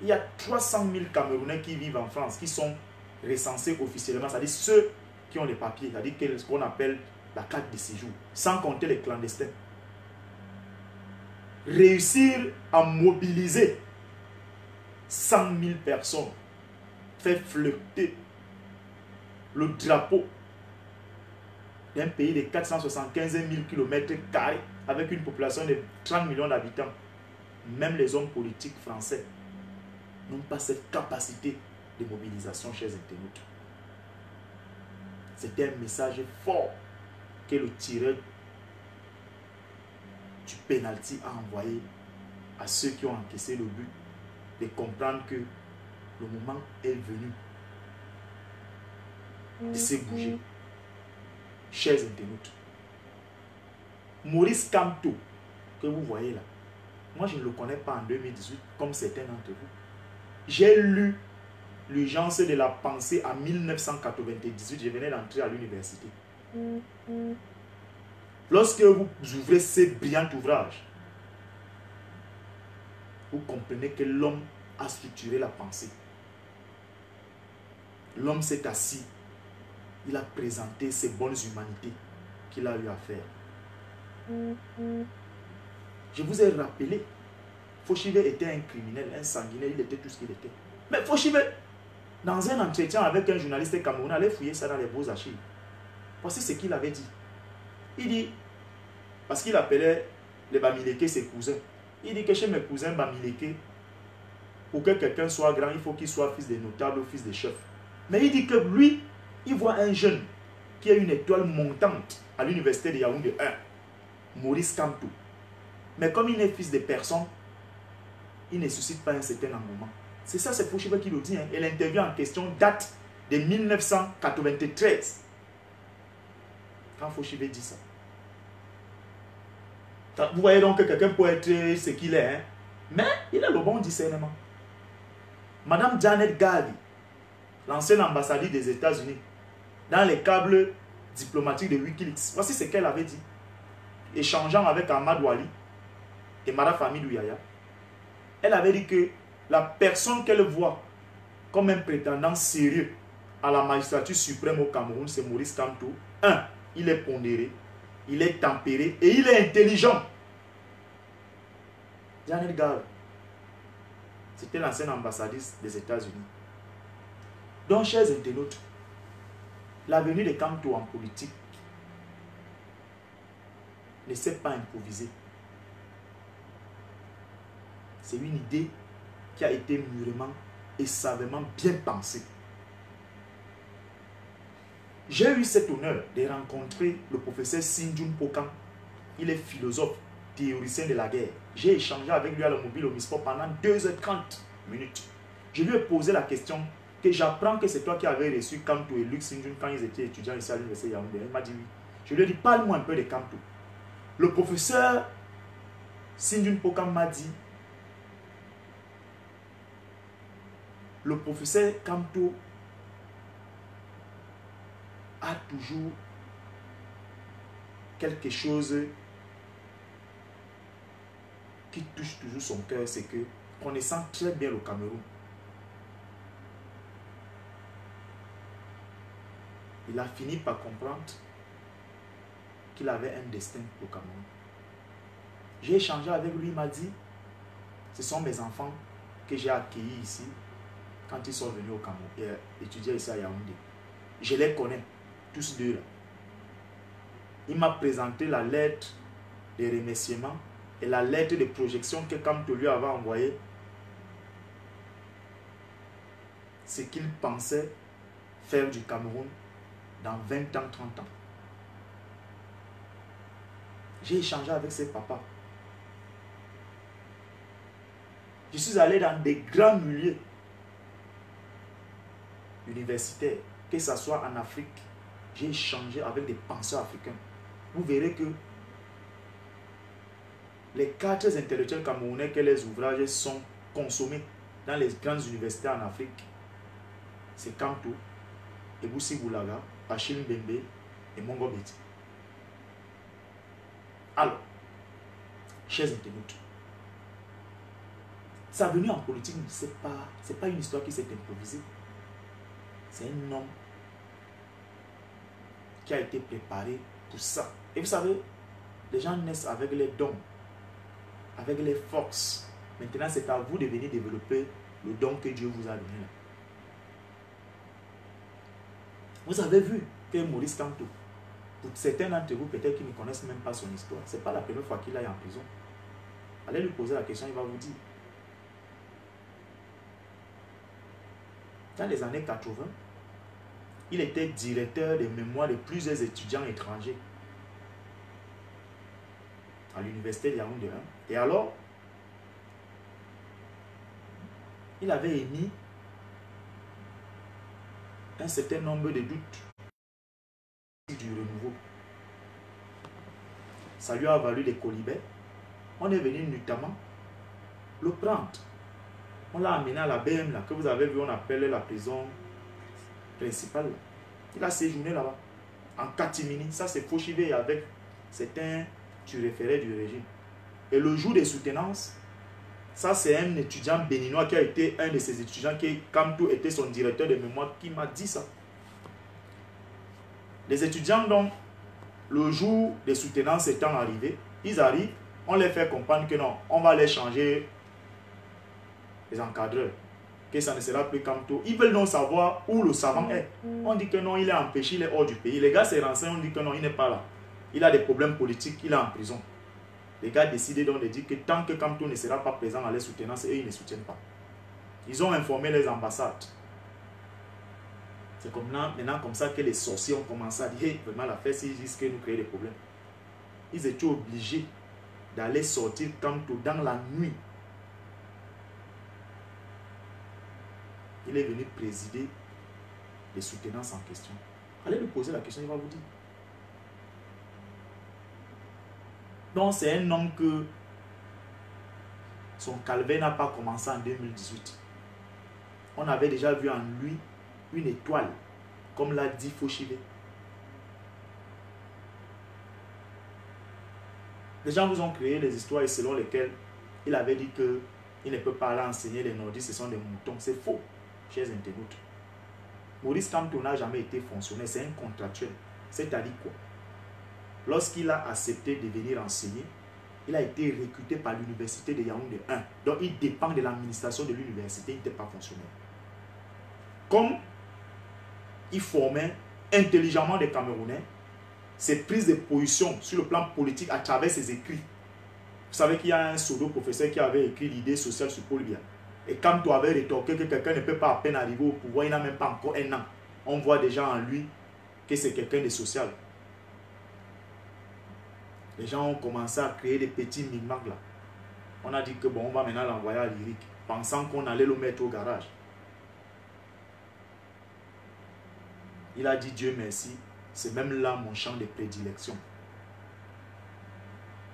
Il y a 300 000 Camerounais qui vivent en France, qui sont recensés officiellement, c'est-à-dire ceux qui ont les papiers, c'est-à-dire ce qu'on appelle la carte de séjour, sans compter les clandestins. Réussir à mobiliser 100 000 personnes, faire flotter le drapeau d'un pays de 475 000 km² avec une population de 30 millions d'habitants. Même les hommes politiques français n'ont pas cette capacité de mobilisation, chers internautes. C'était un message fort que le tireur du penalty a envoyé à ceux qui ont encaissé le but, de comprendre que le moment est venu de se bouger. Chers internautes, Maurice Kamto, que vous voyez là, moi je ne le connais pas en 2018 comme certains d'entre vous. J'ai lu L'urgence de la pensée en 1998, je venais d'entrer à l'université. Lorsque vous ouvrez ces brillants ouvrages, vous comprenez que l'homme a structuré la pensée. L'homme s'est assis, il a présenté ses bonnes humanités qu'il a eu à faire. Je vous ai rappelé, Fauchive était un criminel, un sanguinaire, il était tout ce qu'il était. Mais Fauchive, dans un entretien avec un journaliste camerounais, allait fouiller ça dans les beaux archives. Voici ce qu'il avait dit. Il dit, parce qu'il appelait les Bamileke ses cousins, il dit que chez mes cousins Bamileke, pour que quelqu'un soit grand, il faut qu'il soit fils de notable ou fils de chef. Mais il dit que lui, il voit un jeune qui a une étoile montante à l'université de Yaoundé 1, Maurice Kamto. Mais comme il n'est fils de personne, il ne suscite pas un certain engouement. C'est ça, c'est Fauchive qui le dit. Hein. Et l'interview en question date de 1993. Quand Fauchive dit ça. Vous voyez donc que quelqu'un peut être ce qu'il est. Hein. Mais il a le bon discernement. Madame Janet Gali, l'ancienne ambassadrice des États-Unis, dans les câbles diplomatiques de Wikileaks, voici ce qu'elle avait dit. Échangeant avec Ahmad Wali et Mara Famidou Yaya, elle avait dit que la personne qu'elle voit comme un prétendant sérieux à la magistrature suprême au Cameroun, c'est Maurice Kamto. 1. Il est pondéré, il est tempéré et il est intelligent. Janet Garvey. C'était l'ancienne ambassadrice des États-Unis. Donc, chers internautes, l'avenir de Kamto en politique ne s'est pas improvisé. C'est une idée qui a été mûrement et savamment bien pensée. J'ai eu cet honneur de rencontrer le professeur Sinjun Pokang. Il est philosophe, théoricien de la guerre. J'ai échangé avec lui à la mobile au MISPOR pendant 2h30 minutes. Je lui ai posé la question que j'apprends que c'est toi qui avais reçu Kamto et Luc Sinjun quand ils étaient étudiants ici à l'université Yaoundé. Il m'a dit oui. Je lui ai dit, parle-moi un peu de Kamto. Le professeur Sinjun Pokang m'a dit, le professeur Kamto a toujours quelque chose qui touche toujours son cœur, c'est que, connaissant très bien le Cameroun, il a fini par comprendre qu'il avait un destin au Cameroun. J'ai échangé avec lui, il m'a dit, ce sont mes enfants que j'ai accueillis ici quand ils sont venus au Cameroun et étudier ici à Yaoundé. Je les connais, tous deux là. Il m'a présenté la lettre de remerciement et la lettre de projection que Kamto lui avait envoyée. Ce qu'il pensait faire du Cameroun dans 20 ans, 30 ans. J'ai échangé avec ses papas. Je suis allé dans des grands milieux universitaires, que ce soit en Afrique. J'ai échangé avec des penseurs africains. Vous verrez que les 4 intellectuels camerounais que les ouvrages sont consommés dans les grandes universités en Afrique, c'est Kamto, Ebussi Boulaga, Achille Mbembe et Mongo Beti. Alors, chers internautes, sa venue en politique, c'est pas une histoire qui s'est improvisée. C'est un homme qui a été préparé pour ça. Et vous savez, les gens naissent avec les dons, avec les forces. Maintenant, c'est à vous de venir développer le don que Dieu vous a donné. Vous avez vu que Maurice Kamto, pour certains d'entre vous, peut-être qu'ils ne connaissent même pas son histoire. Ce n'est pas la première fois qu'il est en prison. Allez lui poser la question, il va vous dire. Dans les années 80, il était directeur des mémoires de plusieurs étudiants étrangers à l'université de Yaoundé 1. Et alors, il avait émis un certain nombre de doutes du renouveau. Ça lui a valu des colibets. On est venu notamment le prendre. On l'a amené à la BM, là, que vous avez vu, on appelle la prison principale. Là. Il a séjourné là-bas, en catimini. Ça, c'est Fauchivé avec certains référés du régime. Et le jour des soutenances, ça, c'est un étudiant béninois qui a été un de ses étudiants, qui, Kamto était son directeur de mémoire, qui m'a dit ça. Les étudiants, donc, le jour des soutenances étant arrivés, ils arrivent, on les fait comprendre que non, on va les changer les encadreurs, que ça ne sera plus Kamto. Ils veulent donc savoir où le savant est. On dit que non, il est empêché, il est hors du pays. Les gars se renseignent, on dit que non, il n'est pas là. Il a des problèmes politiques, il est en prison. Les gars décident donc de dire que tant que Kamto ne sera pas présent à les soutenances, eux, ils ne soutiennent pas. Ils ont informé les ambassades. C'est maintenant comme ça que les sorciers ont commencé à dire, hey, vraiment l'affaire, s'ils disent que nous créer des problèmes. Ils étaient obligés d'aller sortir Kamto dans la nuit. Il est venu présider les soutenances en question. Allez lui poser la question, il va vous dire. Donc c'est un homme que son calvaire n'a pas commencé en 2018. On avait déjà vu en lui une étoile, comme l'a dit Fauchivé. Les gens vous ont créé des histoires selon lesquelles il avait dit qu'il ne peut pas aller enseigner les nordistes, ce sont des moutons. C'est faux, chers internautes. Maurice Kamto n'a jamais été fonctionnaire, c'est un contractuel. C'est-à-dire quoi? Lorsqu'il a accepté de venir enseigner, il a été recruté par l'université de Yaoundé 1. Donc il dépend de l'administration de l'université, il n'était pas fonctionnaire. Comme il formait intelligemment des Camerounais, ses prises de position sur le plan politique à travers ses écrits. Vous savez qu'il y a un pseudo-professeur qui avait écrit l'idée sociale sur Paul Biya. Et quand tu avais rétorqué que quelqu'un ne peut pas à peine arriver au pouvoir, il n'a même pas encore un an. On voit déjà en lui que c'est quelqu'un de social. Les gens ont commencé à créer des petits micmacs là. On a dit que bon, on va maintenant l'envoyer à Lyrique, pensant qu'on allait le mettre au garage. Il a dit Dieu merci, c'est même là mon champ de prédilection.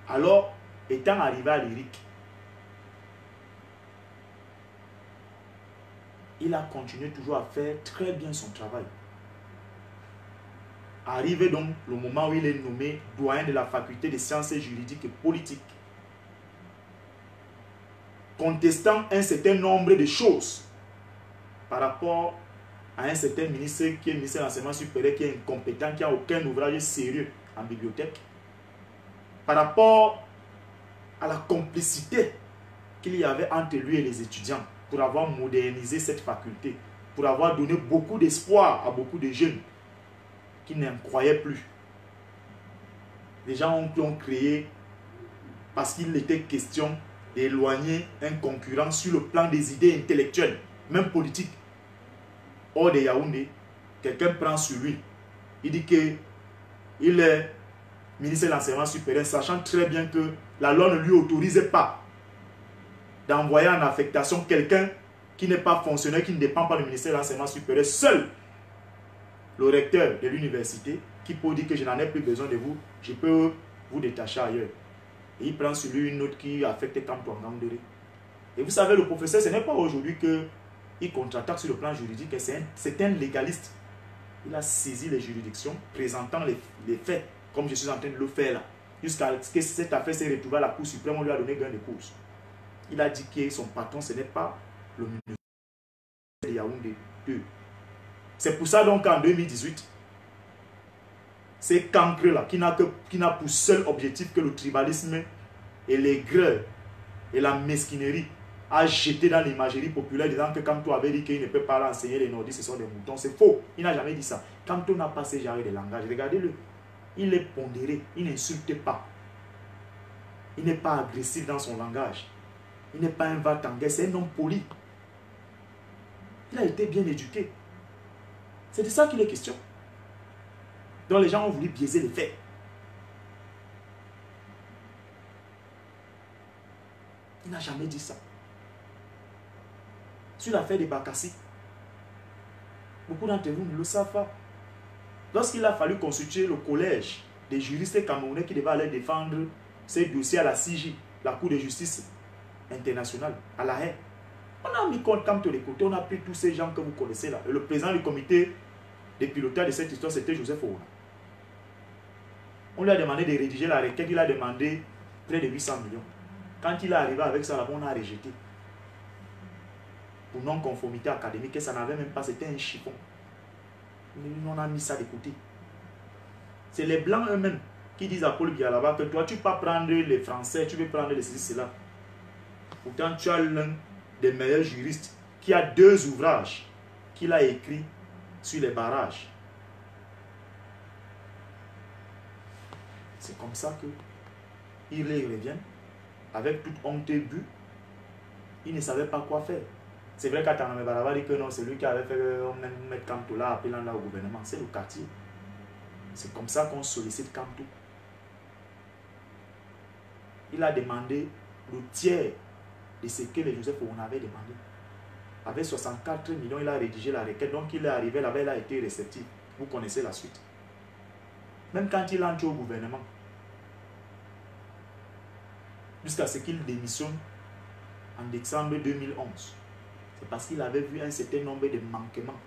Alors, étant arrivé à Lyrique, il a continué toujours à faire très bien son travail. Arrivé donc le moment où il est nommé doyen de la faculté des sciences juridiques et politiques, contestant un certain nombre de choses par rapport à un certain ministre qui est ministre de l'enseignement supérieur, qui est incompétent, qui n'a aucun ouvrage sérieux en bibliothèque, par rapport à la complicité qu'il y avait entre lui et les étudiants pour avoir modernisé cette faculté, pour avoir donné beaucoup d'espoir à beaucoup de jeunes qui n'en croyaient plus. Les gens ont créé, parce qu'il était question d'éloigner un concurrent sur le plan des idées intellectuelles, même politiques. Hors de Yaoundé, quelqu'un prend sur lui. Il dit qu'il est ministre de l'enseignement supérieur, sachant très bien que la loi ne lui autorisait pas d'envoyer en affectation quelqu'un qui n'est pas fonctionnaire, qui ne dépend pas du ministère de l'enseignement supérieur. Seul le recteur de l'université qui peut dire que je n'en ai plus besoin de vous, je peux vous détacher ailleurs. Et il prend sur lui une note qui affecte Kamto Ngandere. Et vous savez, le professeur, ce n'est pas aujourd'hui qu'il contre-attaque sur le plan juridique, c'est un légaliste. Il a saisi les juridictions, présentant les faits, comme je suis en train de le faire là. Jusqu'à ce que cette affaire s'est retrouvée à la Cour suprême, on lui a donné gain de cause. Il a dit que son patron, ce n'est pas le ministère de Yaoundé 2. C'est pour ça donc qu'en 2018, c'est Cancre là, qui n'a pour seul objectif que le tribalisme et l'aigreur et la mesquinerie, a jeté dans l'imagerie populaire disant que Kamto avait dit qu'il ne peut pas enseigner les nordistes, ce sont des moutons. C'est faux. Il n'a jamais dit ça. Kamto n'a pas ce genre de langage. Regardez-le. Il est pondéré. Il n'insulte pas. Il n'est pas agressif dans son langage. Il n'est pas un va-t-en-guerre. C'est un homme poli. Il a été bien éduqué. C'est de ça qu'il est question. Donc les gens ont voulu biaiser les faits. Il n'a jamais dit ça. Sur l'affaire des Bakassi, beaucoup d'entre vous ne le savent pas. Lorsqu'il a fallu constituer le collège des juristes camerounais qui devaient aller défendre ces dossiers à la CIJ, la Cour de justice internationale, à La Haye, on a mis compte comme de côté, on a pris tous ces gens que vous connaissez là. Et le président du comité de pilotage de cette histoire, c'était Joseph Ouna. On lui a demandé de rédiger la requête, il a demandé près de 800 millions. Quand il est arrivé avec ça, là, on a rejeté. Pour non-conformité académique, et ça n'avait même pas, c'était un chiffon. On a mis ça de côté. C'est les Blancs eux-mêmes qui disent à Paul Biya là-bas que toi, tu ne peux pas prendre les Français, tu veux prendre les ceci, cela. Pourtant, tu as l'un des meilleurs juristes qui a 2 ouvrages qu'il a écrits sur les barrages. C'est comme ça que il revient avec toute honte et but. Il ne savait pas quoi faire. C'est vrai qu'Atana Mebaraba dit que non, c'est lui qui avait fait mettre Kamto là, appelant là au gouvernement. C'est le quartier. C'est comme ça qu'on sollicite Kamto. Il a demandé le tiers de ce que les Joseph on avait demandé. Avec 64 millions, il a rédigé la requête. Donc il est arrivé là-bas, il a été réceptif. Vous connaissez la suite. Même quand il entre au gouvernement, jusqu'à ce qu'il démissionne en décembre 2011. C'est parce qu'il avait vu un certain nombre de manquements.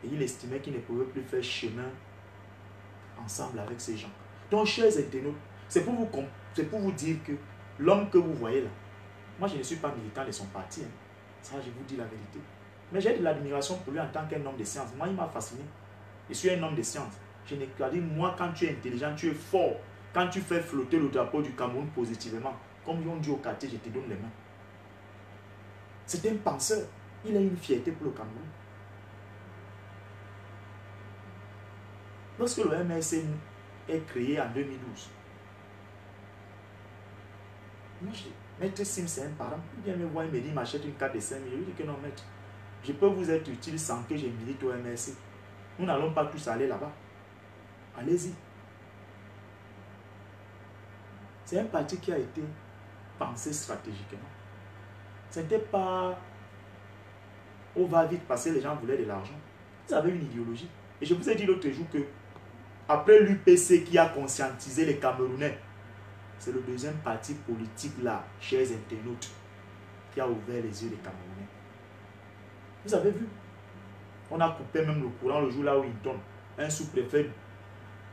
Et il estimait qu'il ne pouvait plus faire chemin ensemble avec ces gens. Donc, chers internautes, c'est pour vous dire que l'homme que vous voyez là, moi je ne suis pas militant de son parti. Hein. Ça, je vous dis la vérité. Mais j'ai de l'admiration pour lui en tant qu'un homme de science. Moi, il m'a fasciné. Je suis un homme de science. Je n'ai qu'à dire, moi, quand tu es intelligent, tu es fort, quand tu fais flotter le drapeau du Cameroun positivement, comme ils ont dit au quartier, je te donne les mains. C'est un penseur. Il a une fierté pour le Cameroun. Lorsque le MRC est créé en 2012, moi, Maître Sim, c'est un parent. Il vient me voir, il me dit, il m'achète une carte de 5 000. Je dis que non, maître, je peux vous être utile sans que je milite au MRC. Nous n'allons pas tous aller là-bas. Allez-y. C'est un parti qui a été pensé stratégiquement. Ce n'était pas on va vite parce que les gens voulaient de l'argent. Ils avaient une idéologie. Et je vous ai dit l'autre jour que après l'UPC qui a conscientisé les Camerounais, c'est le deuxième parti politique là, chers internautes, qui a ouvert les yeux des Camerounais. Vous avez vu? On a coupé même le courant le jour là où il donne. Un sous-préfet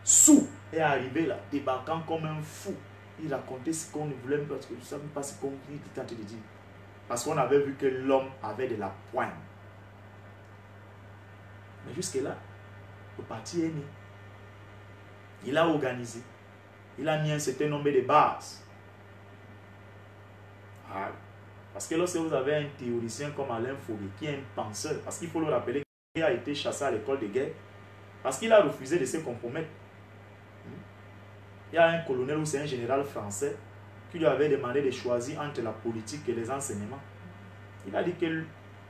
sous est arrivé là, débarquant comme un fou. Il racontait ce qu'on ne voulait pas, parce que je ne savais pas ce qu'on tentait de dire. Parce qu'on avait vu que l'homme avait de la poigne. Mais jusque-là, le parti est né. Il a organisé. Il a mis un certain nombre de bases. Ah, parce que lorsque vous avez un théoricien comme Alain Foguet, qui est un penseur, parce qu'il faut le rappeler qu'il a été chassé à l'école de guerre, parce qu'il a refusé de se compromettre. Il y a un colonel ou c'est un général français qui lui avait demandé de choisir entre la politique et les enseignements. Il a dit que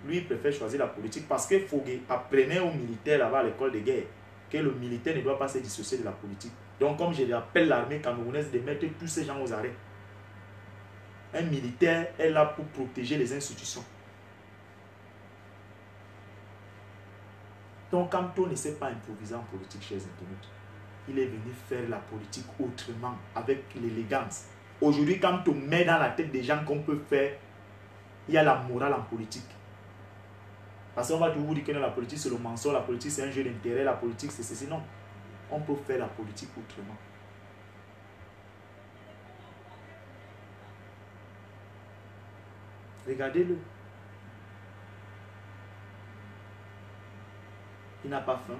lui préfère choisir la politique parce que Foguet apprenait aux militaires là-bas à l'école de guerre que le militaire ne doit pas se dissocier de la politique. Donc comme je l'appelle l'armée camerounaise de mettre tous ces gens aux arrêts. Un militaire est là pour protéger les institutions. Donc Kamto ne s'est pas improvisé en politique, chers internautes. Il est venu faire la politique autrement, avec l'élégance. Aujourd'hui, quand on met dans la tête des gens qu'on peut faire, il y a la morale en politique. Parce qu'on va toujours dire que la politique c'est le mensonge, la politique c'est un jeu d'intérêt, la politique c'est ceci. Non, on peut faire la politique autrement. Regardez-le. Il n'a pas faim.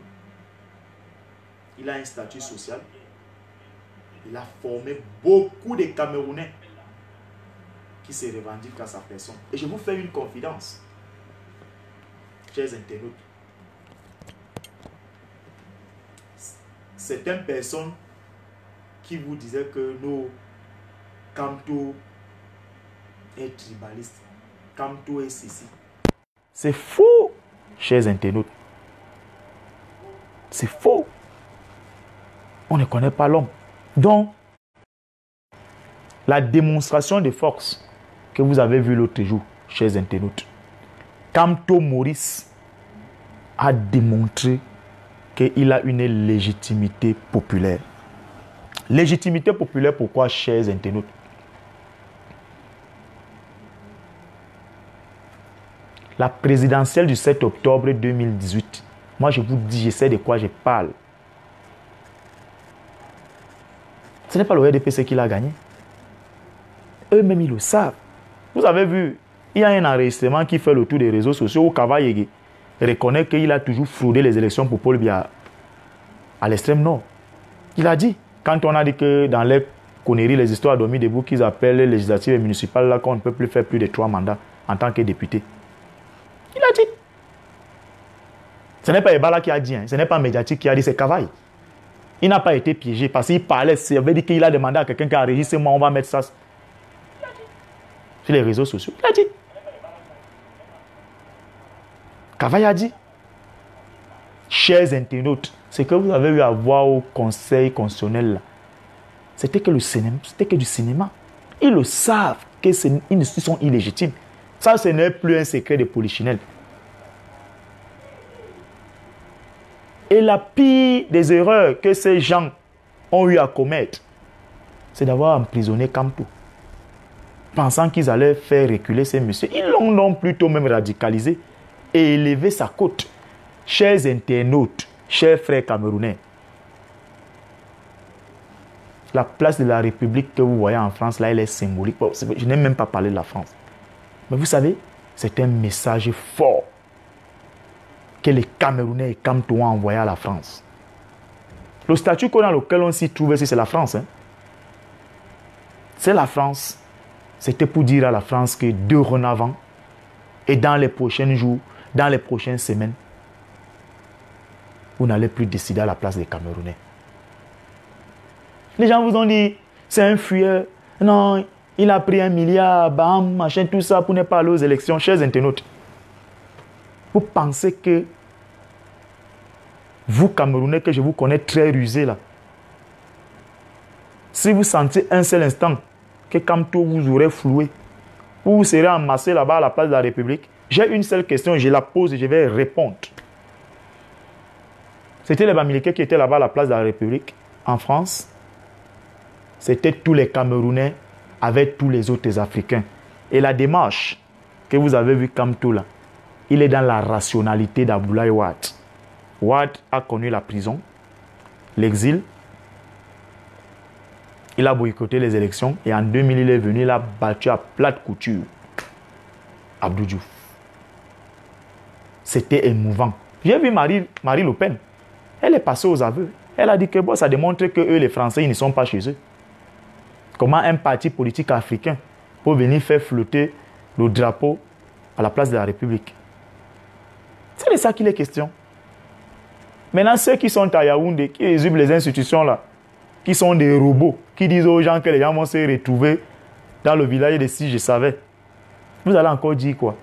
Il a un statut social. Il a formé beaucoup de Camerounais qui se revendiquent à sa personne. Et je vous fais une confidence, chers internautes. Certaines personnes qui vous disaient que nos Kamto est tribaliste, Kamto est ceci. C'est faux, chers internautes. C'est faux. On ne connaît pas l'homme. Donc, la démonstration de force que vous avez vue l'autre jour, chers internautes, Kamto Maurice a démontré qu'il a une légitimité populaire. Légitimité populaire, pourquoi, chers internautes? La présidentielle du 7 octobre 2018, moi je vous dis, je sais de quoi je parle. Ce n'est pas le RDPC qui l'a gagné. Eux-mêmes, ils le savent. Vous avez vu, il y a un enregistrement qui fait le tour des réseaux sociaux où Kava Yégué reconnaît qu'il a toujours fraudé les élections pour Paul Biya à l'extrême nord. Il a dit, quand on a dit que dans les conneries, les histoires dormies debout qu'ils appellent les législatives et municipales, là, qu'on ne peut plus faire plus de 3 mandats en tant que député. Il a dit. Ce n'est pas Ebala qui a dit, hein. Ce n'est pas Médiatique qui a dit, c'est Kavaï. Il n'a pas été piégé parce qu'il parlait, ça veut dire qu'il a demandé à quelqu'un qui a enregistré, moi on va mettre ça sur les réseaux sociaux. Il a dit. Kavaï a dit. Chers internautes, ce que vous avez eu à voir au Conseil constitutionnel là, c'était que le cinéma, c'était que du cinéma. Ils le savent qu'ils sont illégitimes. Ça, ce n'est plus un secret de polichinelle. Et la pire des erreurs que ces gens ont eu à commettre, c'est d'avoir emprisonné Kamto. Pensant qu'ils allaient faire reculer ces messieurs. Ils l'ont plutôt même radicalisé et élevé sa cote. Chers internautes, chers frères camerounais, la place de la République que vous voyez en France, là, elle est symbolique. Bon, je n'ai même pas parlé de la France. Mais vous savez, c'est un message fort que les Camerounais et Kamto ont envoyé à la France. Le statut dans lequel on s'y trouve, c'est la France. Hein. c'est la France. C'était pour dire à la France que dorénavant, et dans les prochains jours, dans les prochaines semaines, vous n'allez plus décider à la place des Camerounais. Les gens vous ont dit, c'est un fuyeur. Non, il a pris 1 milliard, bam, machin, tout ça pour ne pas aller aux élections. Chers internautes, vous pensez que vous, Camerounais, que je vous connais très rusé là, si vous sentez un seul instant que Kamto vous aurait floué, vous serez amassé là-bas à la place de la République, j'ai une seule question, je la pose et je vais répondre. C'était les Bamileke qui étaient là-bas à la place de la République, en France. C'était tous les Camerounais avec tous les autres Africains. Et la démarche que vous avez vue Kamto là, il est dans la rationalité d'Abdoulaye Wade. Wade a connu la prison, l'exil. Il a boycotté les élections et en 2000, il est venu, il a battu à plate couture Abdou Diouf. C'était émouvant. J'ai vu Marie Le Pen. Elle est passée aux aveux. Elle a dit que bon, ça démontre que eux, les Français, ils ne sont pas chez eux. Comment un parti politique africain peut venir faire flotter le drapeau à la place de la République? C'est de ça qu'il est question. Maintenant, ceux qui sont à Yaoundé, qui exhibent les institutions là, qui sont des robots, qui disent aux gens que les gens vont se retrouver dans le village de Si Je Savais. Vous allez encore dire quoi?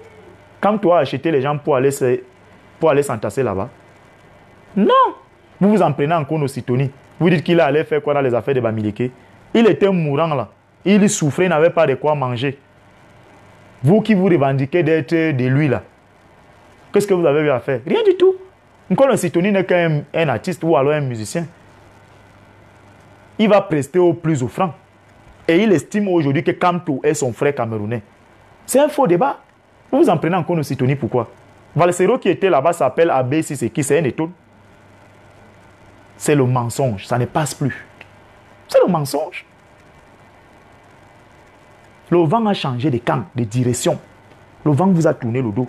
Quand tu as acheté les gens pour aller s'entasser là-bas? Non! Vous vous en prenez encore nos Sitoni. Vous dites qu'il allait faire quoi dans les affaires de Bamileke? Il était mourant là. Il souffrait, il n'avait pas de quoi manger. Vous qui vous revendiquez d'être de lui là, qu'est-ce que vous avez eu à faire? Rien du tout. Encore un Sitoni n'est qu'un artiste ou alors un musicien. Il va prester au plus offrant. Et il estime aujourd'hui que Kamto est son frère camerounais. C'est un faux débat. Vous vous en prenez encore nos Sitoni, pourquoi? Valsero qui était là-bas s'appelle Abbé Siseki, c'est un étoile. C'est le mensonge, ça ne passe plus. C'est le mensonge. Le vent a changé de camp, de direction. Le vent vous a tourné le dos.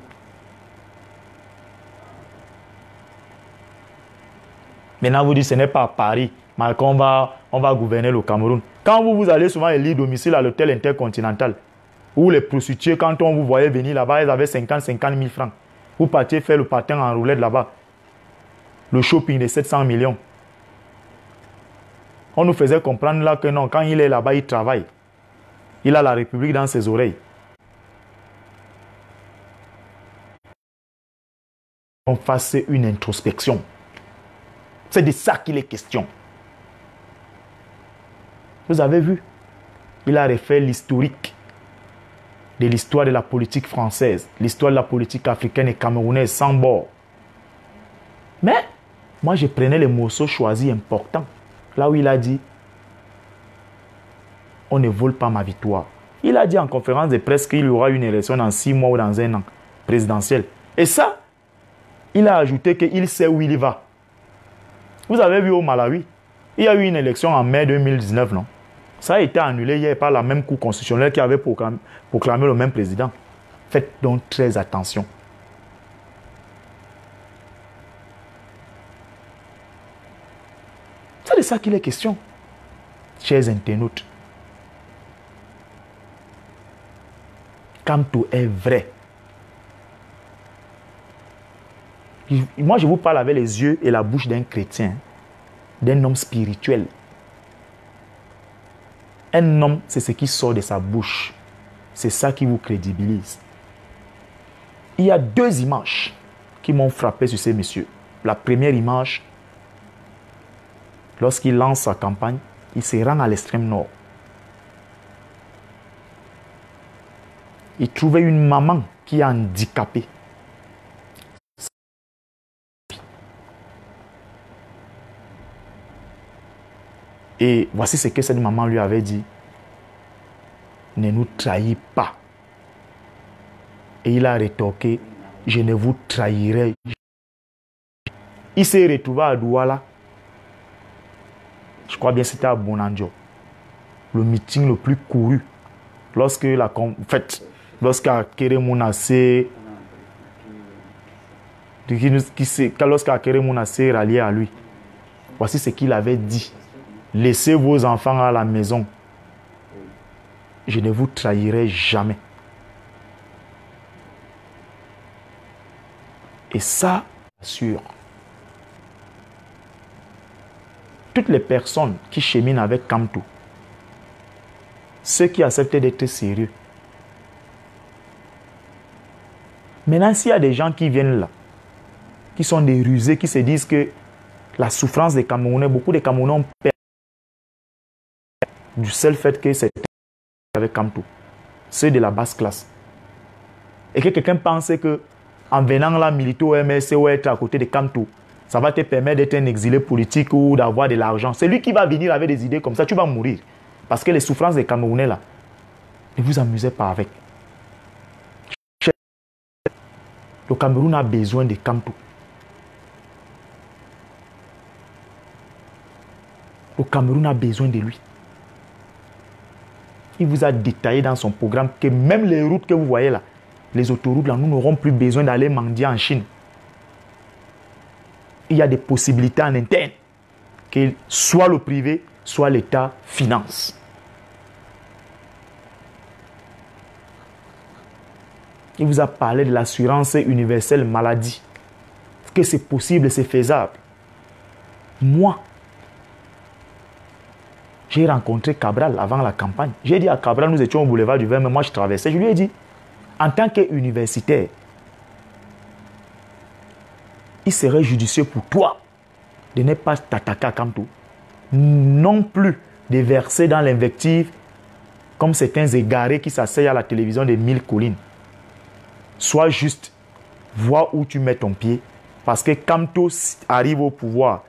Maintenant, vous dites ce n'est pas à Paris, mais qu'on va gouverner le Cameroun. Quand vous allez souvent élire domicile à l'hôtel intercontinental, où les prostituées, quand on vous voyait venir là-bas, elles avaient 50 000 francs. Vous partiez faire le patin en roulette là-bas. Le shopping de 700 millions. On nous faisait comprendre là que non, quand il est là-bas, il travaille. Il a la République dans ses oreilles. On fasse une introspection. C'est de ça qu'il est question. Vous avez vu, il a refait l'historique de l'histoire de la politique française, l'histoire de la politique africaine et camerounaise sans bord. Mais, moi je prenais les morceaux choisis importants. Là où il a dit, on ne vole pas ma victoire. Il a dit en conférence de presse qu'il y aura une élection dans 6 mois ou dans 1 an, présidentielle. Et ça, il a ajouté qu'il sait où il va. Vous avez vu au Malawi, il y a eu une élection en mai 2019, non? Ça a été annulé hier par la même Cour constitutionnelle qui avait proclamé le même président. Faites donc très attention. C'est de ça qu'il est question, chers internautes. Kamto est vrai. Moi, je vous parle avec les yeux et la bouche d'un chrétien, d'un homme spirituel. Un homme, c'est ce qui sort de sa bouche. C'est ça qui vous crédibilise. Il y a 2 images qui m'ont frappé sur ces messieurs. La première image, lorsqu'il lance sa campagne, il se rend à l'extrême nord. Il trouvait une maman qui est handicapée. Et voici ce que cette maman lui avait dit. Ne nous trahis pas. Et il a rétorqué, je ne vous trahirai. Il s'est retrouvé à Douala. Je crois bien que c'était à Bonandio. Le meeting le plus couru. Lorsque Akere Mounasé rallié à lui. Voici ce qu'il avait dit. Laissez vos enfants à la maison. je ne vous trahirai jamais. Et ça, sûr. Toutes les personnes qui cheminent avec Kamto, ceux qui acceptent d'être sérieux. Maintenant, s'il y a des gens qui viennent là, qui sont des rusés, qui se disent que la souffrance des Camerounais, beaucoup de Camerounais ont perdu du seul fait que c'est avec Kamto, ceux de la basse classe. Et que quelqu'un pensait que en venant là, militer au MSC ou être à côté de Kamto, ça va te permettre d'être un exilé politique ou d'avoir de l'argent. C'est lui qui va venir avec des idées comme ça, tu vas mourir. Parce que les souffrances des Camerounais là, ne vous amusez pas avec. Le Cameroun a besoin de Kamto. Le Cameroun a besoin de lui. Il vous a détaillé dans son programme que même les routes que vous voyez là, les autoroutes là, nous n'aurons plus besoin d'aller mendier en Chine. Il y a des possibilités en interne que soit le privé, soit l'État finance. Il vous a parlé de l'assurance universelle maladie. Que c'est possible, c'est faisable. Moi, j'ai rencontré Cabral avant la campagne. J'ai dit à Cabral, nous étions au boulevard du Vin, mais moi je traversais. Je lui ai dit, en tant qu'universitaire, il serait judicieux pour toi de ne pas t'attaquer à Kamto. Non plus de verser dans l'invective comme certains égarés qui s'asseyent à la télévision des 1000 collines. Sois juste, vois où tu mets ton pied. Parce que Kamto arrive au pouvoir,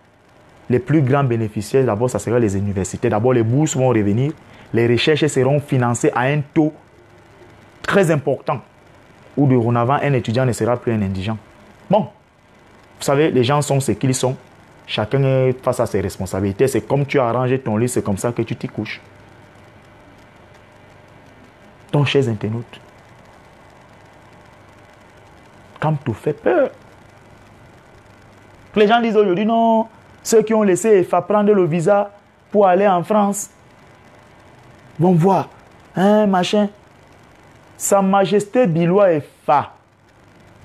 les plus grands bénéficiaires, d'abord, ça sera les universités. D'abord, les bourses vont revenir. Les recherches seront financées à un taux très important. Où dorénavant, un étudiant ne sera plus un indigent. Bon, vous savez, les gens sont ce qu'ils sont. Chacun est face à ses responsabilités. C'est comme tu as arrangé ton lit, c'est comme ça que tu t'y couches. Donc, chers internautes, Kamto fait peur. Les gens disent aujourd'hui, non, ceux qui ont laissé EFA prendre le visa pour aller en France vont voir, hein, machin. Sa Majesté Biloua EFA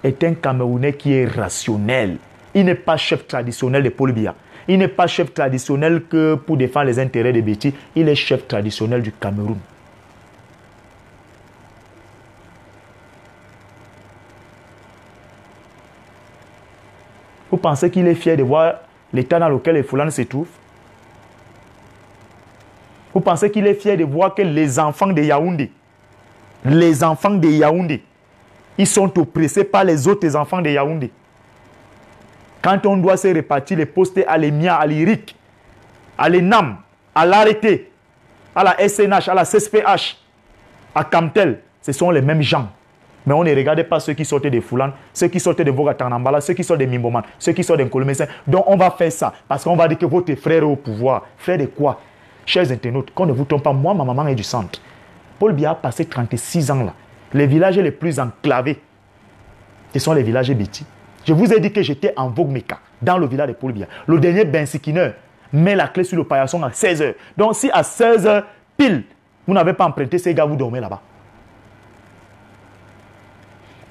est un Camerounais qui est rationnel. Il n'est pas chef traditionnel de Paul Biya. Il n'est pas chef traditionnel que pour défendre les intérêts des Bétis. Il est chef traditionnel du Cameroun. Vous pensez qu'il est fier de voir l'état dans lequel les Foulans se trouvent? Vous pensez qu'il est fier de voir que les enfants de Yaoundé, ils sont oppressés par les autres enfants de Yaoundé? Quand on doit se répartir les postes à l'EMIA, à l'IRIC, à l'ENAM, à l'ARET, à la SNH, à la CSPH, à Camtel, ce sont les mêmes gens. Mais on ne regarde pas ceux qui sortent des Foulans, ceux qui sortent de Vogatanambala, ceux qui sortent des Mimboman, ceux qui sortent des Nkolomesen. Donc on va faire ça, parce qu'on va dire que votre frère est au pouvoir. Frère de quoi? Chers internautes, qu'on ne vous trompe pas, moi, ma maman est du centre. Paul Biya a passé 36 ans là. Les villages les plus enclavés, ce sont les villages Béti. Je vous ai dit que j'étais en Vogmeka, dans le village de Paul Biya. Le dernier Bensikineur met la clé sur le paillasson à 16h. Donc si à 16h, pile, vous n'avez pas emprunté, ces gars, vous dormez là-bas.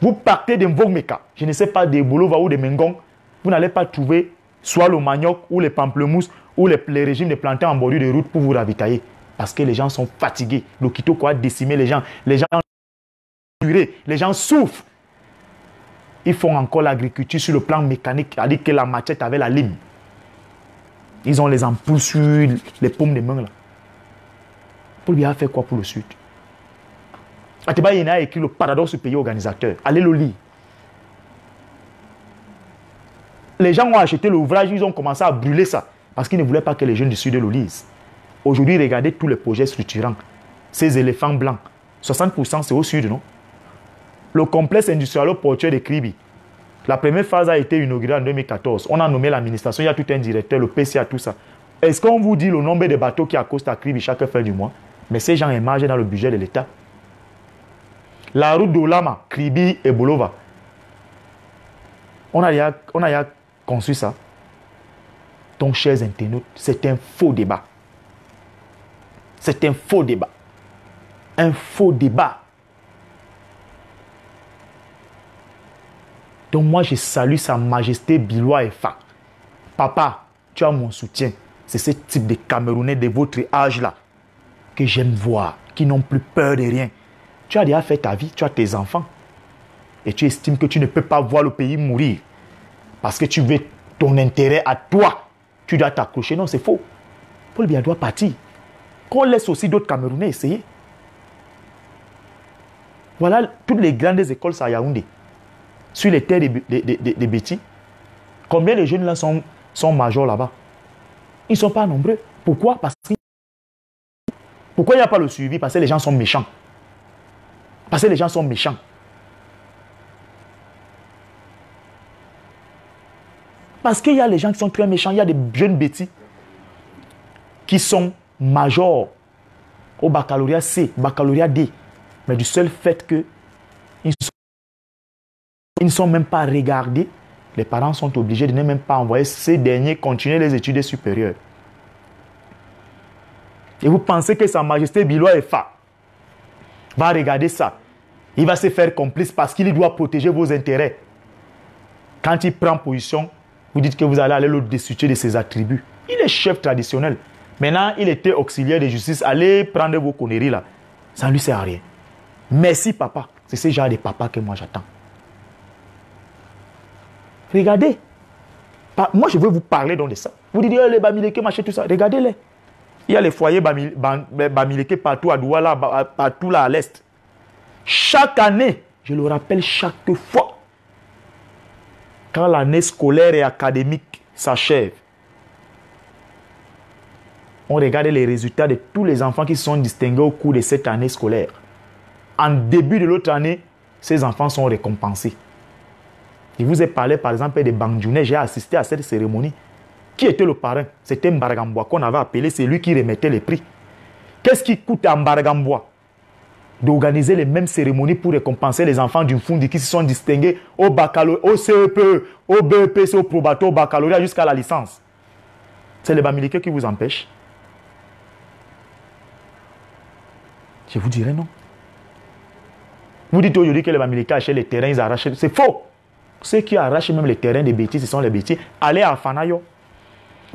Vous partez de Vogmeka, je ne sais pas, de Bolova ou de Mengon, vous n'allez pas trouver soit le manioc ou les pamplemousses ou les régimes de plantains en bordure de route pour vous ravitailler. Parce que les gens sont fatigués. Le Kitoko a décimé les gens. Les gens souffrent. Ils font encore l'agriculture sur le plan mécanique, c'est-à-dire que la machette avec la lime. Ils ont les ampoules sur les paumes des mains là. Paul Biya a fait quoi pour le Sud? Ateba Yena a écrit le paradoxe du pays organisateur. Allez le lire. Les gens ont acheté l'ouvrage, ils ont commencé à brûler ça. Parce qu'ils ne voulaient pas que les jeunes du Sud le lisent. Aujourd'hui, regardez tous les projets structurants. Ces éléphants blancs. 60% c'est au Sud, non? Le complexe industriel portuaire de Kribi. La première phase a été inaugurée en 2014. On a nommé l'administration, il y a tout un directeur, le PCA, tout ça. Est-ce qu'on vous dit le nombre de bateaux qui accostent à Kribi chaque fin du mois? Mais ces gens émargent dans le budget de l'État. La route d'Olama, Kribi et Bolova. On a déjà conçu ça. Donc, chers internautes, c'est un faux débat. C'est un faux débat. un faux débat. Donc moi, je salue Sa Majesté Biloua Efa. Papa, tu as mon soutien. C'est ce type de Camerounais de votre âge-là que j'aime voir, qui n'ont plus peur de rien. Tu as déjà fait ta vie, tu as tes enfants. Et tu estimes que tu ne peux pas voir le pays mourir. Parce que tu veux ton intérêt à toi. Tu dois t'accrocher. Non, c'est faux. Paul Biya doit partir. Qu'on laisse aussi d'autres Camerounais essayer. Voilà toutes les grandes écoles à Yaoundé. Sur les terres des Bétis. Combien de jeunes là sont majors là-bas? Ils ne sont pas nombreux. Pourquoi? Pourquoi il n'y a pas le suivi? Parce que les gens sont méchants. Parce que les gens sont méchants. Parce qu'il y a les gens qui sont très méchants. Il y a des jeunes bêtis qui sont majors au baccalauréat C, baccalauréat D. Mais du seul fait qu'ils ne sont même pas regardés, les parents sont obligés de ne même pas envoyer ces derniers continuer les études supérieures. Et vous pensez que Sa Majesté Biloua Efa va regarder ça? Il va se faire complice parce qu'il doit protéger vos intérêts. Quand il prend position, vous dites que vous allez aller le destituer de ses attributs. Il est chef traditionnel. Maintenant, il était auxiliaire de justice. Allez prendre vos conneries là. Ça ne lui sert à rien. Merci papa. C'est ce genre de papa que moi j'attends. Regardez. Moi je veux vous parler donc de ça. Vous dites les Bamileke, machin, tout ça. Regardez-les. Il y a les foyers Bamileke partout à Douala, partout là à l'est. Chaque année, je le rappelle chaque fois, quand l'année scolaire et académique s'achève, on regarde les résultats de tous les enfants qui se sont distingués au cours de cette année scolaire. En début de l'autre année, ces enfants sont récompensés. Je vous ai parlé par exemple de Bangjoune. J'ai assisté à cette cérémonie. Qui était le parrain? C'était Mbaragambwa qu'on avait appelé, c'est lui qui remettait les prix. Qu'est-ce qui coûte à Mbaragambwa d'organiser les mêmes cérémonies pour récompenser les enfants du Fundi qui se sont distingués au baccalauréat, au CEPE, au BEPC, au probato, au baccalauréat jusqu'à la licence? C'est les Bamileke qui vous empêchent? Je vous dirais non. Vous dites aujourd'hui que les Bamileke achètent les terrains, ils arrachent. C'est faux. Ceux qui arrachent même les terrains des bêtises, ce sont les bêtises. Allez à Fanayo.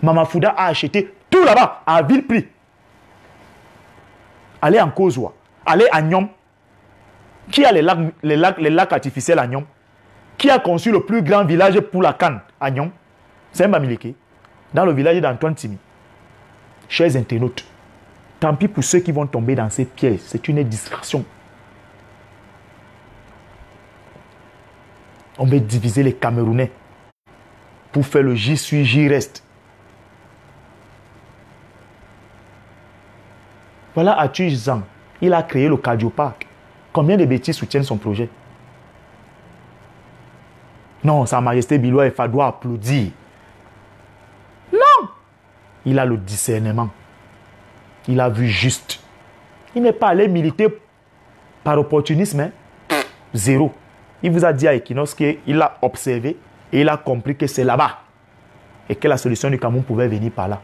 Mama Fouda a acheté tout là-bas à vil prix. Allez en Kozwa. Allez à Nyom. Qui a les lacs artificiels à Nyom? Qui a conçu le plus grand village pour la canne à Nyom? C'est un Bamileke. Dans le village d'Antoine Timi. Chers internautes, tant pis pour ceux qui vont tomber dans ces pièges. C'est une distraction. On veut diviser les Camerounais pour faire le J suis, J reste. Voilà Atuj Zang. Il a créé le Cardio Park. Combien de bêtises soutiennent son projet? Non, Sa Majesté Biloua Efa doit applaudir. Non! Il a le discernement. Il a vu juste. Il n'est pas allé militer par opportunisme. Hein? Zéro. Il vous a dit à Equinox qu'il a observé et il a compris que c'est là-bas. Et que la solution du Cameroun pouvait venir par là.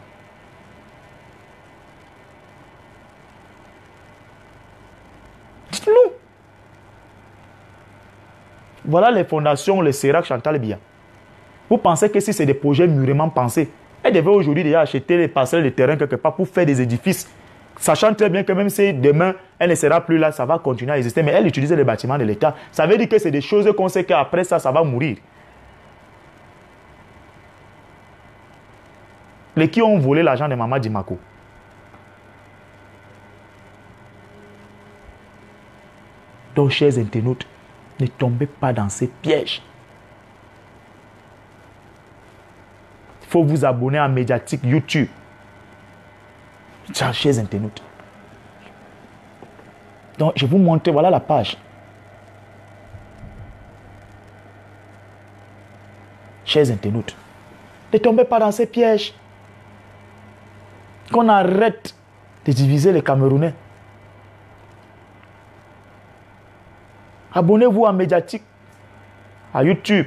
Dites-nous. Voilà les fondations, le Serac, Chantal Biya. Vous pensez que si c'est des projets mûrement pensés, elle devait aujourd'hui déjà acheter les parcelles de terrain quelque part pour faire des édifices, sachant très bien que même si demain elle ne sera plus là, ça va continuer à exister, mais elle utilisait les bâtiments de l'État. Ça veut dire que c'est des choses qu'on sait qu'après ça, ça va mourir. Les qui ont volé l'argent de Maman Dimako. Donc, chers internautes, ne tombez pas dans ces pièges. Il faut vous abonner à Médiatique YouTube. Chers internautes. Donc, je vais vous montrer, voilà la page. Chers internautes, ne tombez pas dans ces pièges. Qu'on arrête de diviser les Camerounais. Abonnez-vous à Médiatique, à YouTube,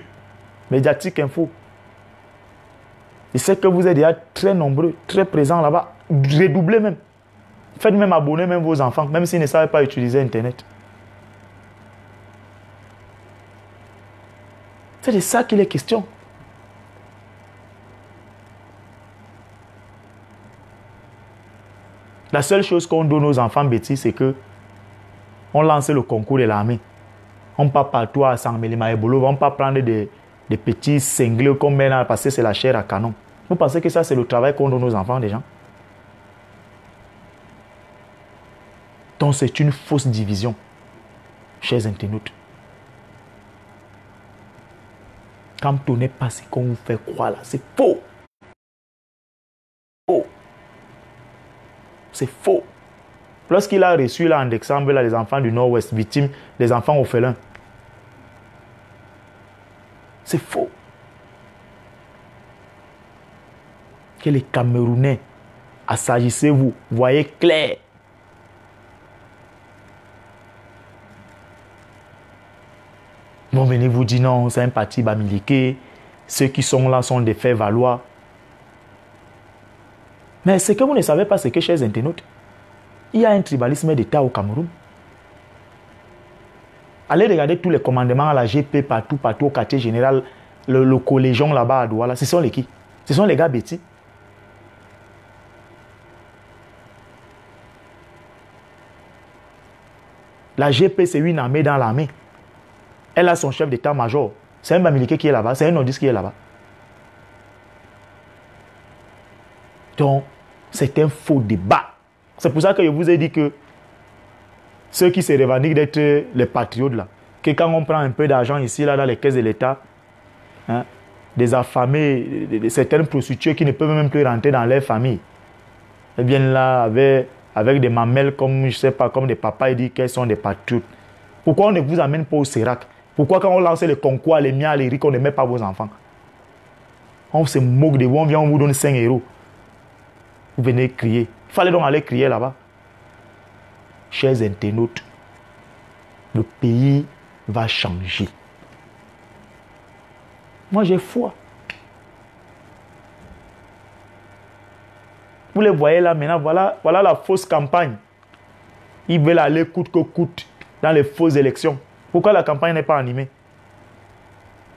Médiatique Info. Je sais que vous êtes déjà très nombreux, très présents là-bas. Redoublez même. Faites même abonner même vos enfants, même s'ils ne savent pas utiliser Internet. C'est de ça qu'il est question. La seule chose qu'on donne aux enfants bêtises, c'est que on lance le concours de l'armée. On part partout à Sangmelima et Bolo, on ne va pas prendre des petits cinglés qu'on met là parce que c'est la chair à canon. Vous pensez que ça, c'est le travail qu'on donne aux enfants des gens? Donc, c'est une fausse division, chers internautes. Quand on n'est pas ce qu'on vous fait croire là, c'est faux. Faux. C'est faux. Lorsqu'il a reçu là en décembre là, les enfants du Nord-Ouest victimes, les enfants orphelins, c'est faux. Que les Camerounais, assagissez-vous, voyez clair. Bon, venez vous dire non, c'est un parti bamiliqué. Ceux qui sont là sont des faits valoir. Mais ce que vous ne savez pas, c'est que, chers internautes, il y a un tribalisme d'État au Cameroun. Allez regarder tous les commandements à la GP partout au quartier général, le collégion là-bas à Douala. Ce sont les qui? Ce sont les gars bêtis. La GP, c'est une armée dans l'armée. Elle a son chef d'état-major. C'est un bamiliqué qui est là-bas. C'est un nordiste qui est là-bas. Donc, c'est un faux débat. C'est pour ça que je vous ai dit que ceux qui se revendiquent d'être les patriotes, là, que quand on prend un peu d'argent ici, là, dans les caisses de l'État, hein, des affamés, certaines prostituées qui ne peuvent même plus rentrer dans leur famille, eh bien là, avec des mamelles comme, je sais pas, comme des papas, ils disent qu'elles sont des patriotes. Pourquoi on ne vous amène pas au CERAC? Pourquoi quand on lance les concours, les miens, les riz, on ne met pas vos enfants? On se moque de vous, on vient, on vous donne 5 euros. Vous venez crier. Il fallait donc aller crier là-bas. Chers internautes, le pays va changer. Moi, j'ai foi. Vous les voyez là maintenant, voilà la fausse campagne. Ils veulent aller coûte que coûte dans les fausses élections. Pourquoi la campagne n'est pas animée?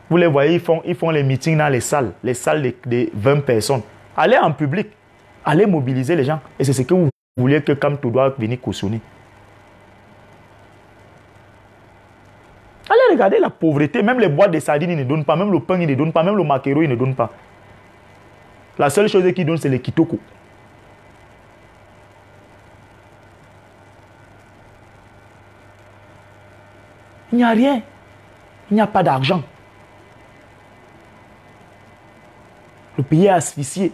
Vous les voyez, ils font les meetings dans les salles de 20 personnes. Allez en public, allez mobiliser les gens. Et c'est ce que vous vouliez que Kamto doit venir cautionner. Allez regarder la pauvreté. Même les boîtes de sardines, ils ne donnent pas. Même le pain, ils ne donnent pas. Même le maquereau, ils ne donnent pas. La seule chose qu'ils donnent, c'est les kitoko. Il n'y a rien. Il n'y a pas d'argent. Le pays est asphyxié.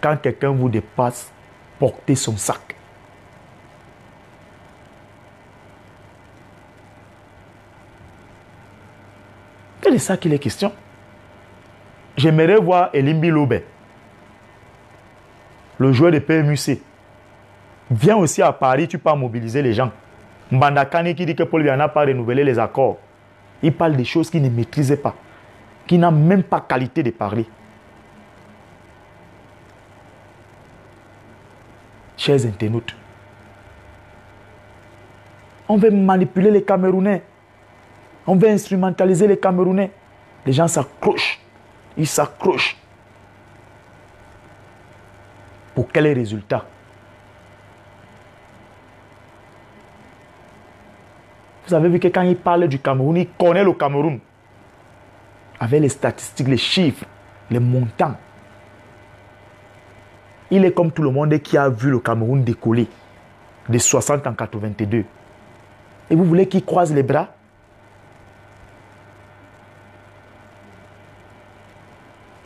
Quand quelqu'un vous dépasse, portez son sac. C'est de ça qu'il est question. J'aimerais voir Elimbi Lobe, le joueur de PMUC. Viens aussi à Paris, tu peux mobiliser les gens. Mbandakane qui dit que Paul Biya n'a pas renouvelé les accords. Il parle des choses qu'il ne maîtrisait pas, qui n'a même pas qualité de parler. Chers internautes, on veut manipuler les Camerounais. On veut instrumentaliser les Camerounais. Les gens s'accrochent. Ils s'accrochent. Pour quel résultat? Vous avez vu que quand il parle du Cameroun, il connaît le Cameroun. Avec les statistiques, les chiffres, les montants. Il est comme tout le monde qui a vu le Cameroun décoller de 60 en 82. Et vous voulez qu'il croise les bras?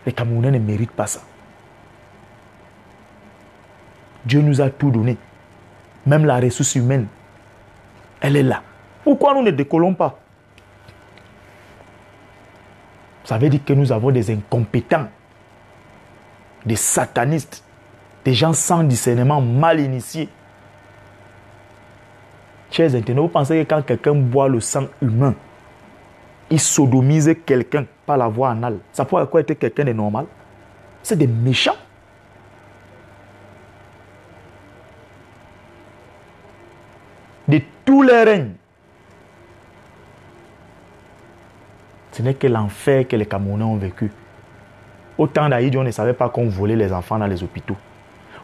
Les Camerounais ne méritent pas ça. Dieu nous a tout donné. Même la ressource humaine, elle est là. Pourquoi nous ne décollons pas? Ça veut dire que nous avons des incompétents, des satanistes, des gens sans discernement, mal initiés. Chers internautes, vous pensez que quand quelqu'un boit le sang humain, il sodomise quelqu'un pas la voix anale. Ça pourrait quoi être quelqu'un de normal? C'est des méchants. De tous les règnes. Ce n'est que l'enfer que les Camerounais ont vécu. Autant d'Aïdi, on ne savait pas qu'on volait les enfants dans les hôpitaux.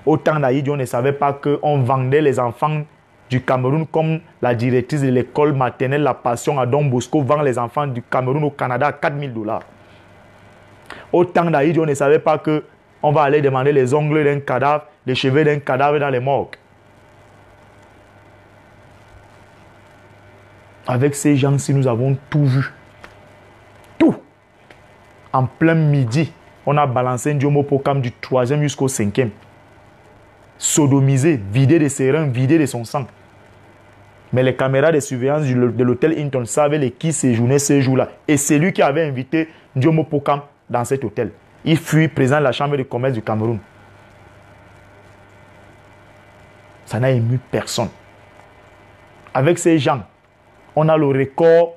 Autant d'Aïdi, on ne savait pas qu'on vendait les enfants du Cameroun comme la directrice de l'école maternelle La Passion à Don Bosco vend les enfants du Cameroun au Canada à 4 000 $. Autant d'Aïdi, on ne savait pas qu'on va aller demander les ongles d'un cadavre, les cheveux d'un cadavre dans les morgues. Avec ces gens-ci, nous avons tout vu. Tout. En plein midi, on a balancé Ndiomo Pokam du 3e jusqu'au 5e. Sodomisé, vidé de ses reins, vidé de son sang. Mais les caméras de surveillance de l'hôtel Hinton savaient qui séjournait ces jours-là. Et c'est lui qui avait invité Ndiomo Pokam dans cet hôtel. Il fut président de la Chambre de commerce du Cameroun. Ça n'a ému personne. Avec ces gens, on a le record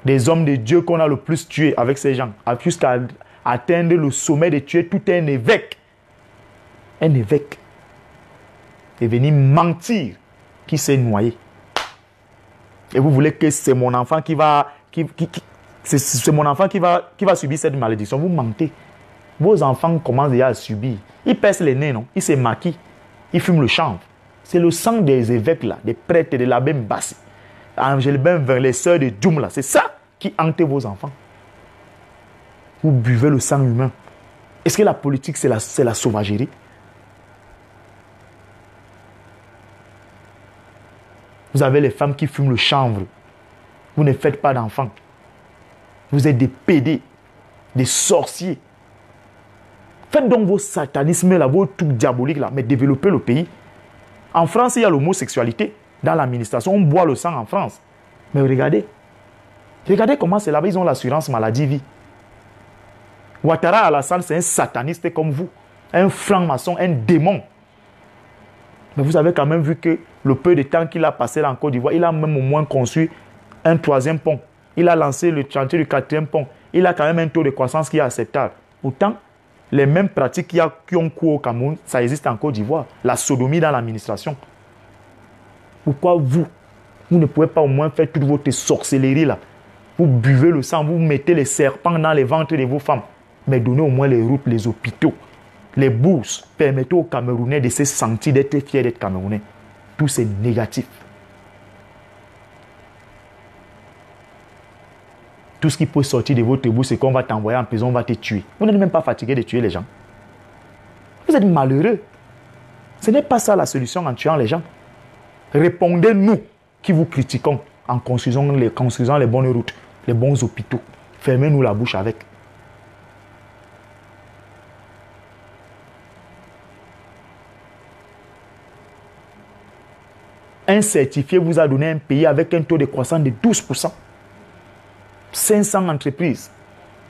des hommes de Dieu qu'on a le plus tués avec ces gens. Jusqu'à atteindre le sommet de tuer tout un évêque. Un évêque est venu mentir qui s'est noyé. Et vous voulez que c'est mon enfant qui va c'est mon enfant qui va subir cette malédiction. Vous mentez. Vos enfants commencent déjà à subir. Ils percent les nez, non? Ils se maquillent. Ils fument le chanvre. C'est le sang des évêques là, des prêtres de l'abbé Mbassi, Angèle Benvin, les sœurs de Djoum là. C'est ça qui hante vos enfants. Vous buvez le sang humain. Est-ce que la politique c'est la sauvagerie? Vous avez les femmes qui fument le chanvre. Vous ne faites pas d'enfants. Vous êtes des pédés, des sorciers. Faites donc vos satanismes là, vos trucs diaboliques là, mais développez le pays. En France, il y a l'homosexualité. Dans l'administration, on boit le sang en France. Mais regardez. Regardez comment c'est là-bas, ils ont l'assurance maladie vie. Ouattara Alassane, c'est un sataniste comme vous. Un franc-maçon, un démon. Mais vous avez quand même vu que le peu de temps qu'il a passé là en Côte d'Ivoire, il a même au moins conçu un 3e pont. Il a lancé le chantier du 4e pont. Il a quand même un taux de croissance qui est acceptable. Pourtant, les mêmes pratiques qui ont cours au Cameroun, ça existe en Côte d'Ivoire. La sodomie dans l'administration. Pourquoi vous ne pouvez pas au moins faire toute votre sorcellerie là? Vous buvez le sang, vous mettez les serpents dans les ventres de vos femmes. Mais donnez au moins les routes, les hôpitaux, les bourses. Permettez aux Camerounais de se sentir, d'être fiers d'être Camerounais. Tout c'est négatif. Tout ce qui peut sortir de votre bouche, c'est qu'on va t'envoyer en prison, on va te tuer. Vous n'êtes même pas fatigué de tuer les gens. Vous êtes malheureux. Ce n'est pas ça la solution en tuant les gens. Répondez-nous qui vous critiquons en construisant les bonnes routes, les bons hôpitaux. Fermez-nous la bouche avec. Un certifié vous a donné un pays avec un taux de croissance de 12%. 500 entreprises.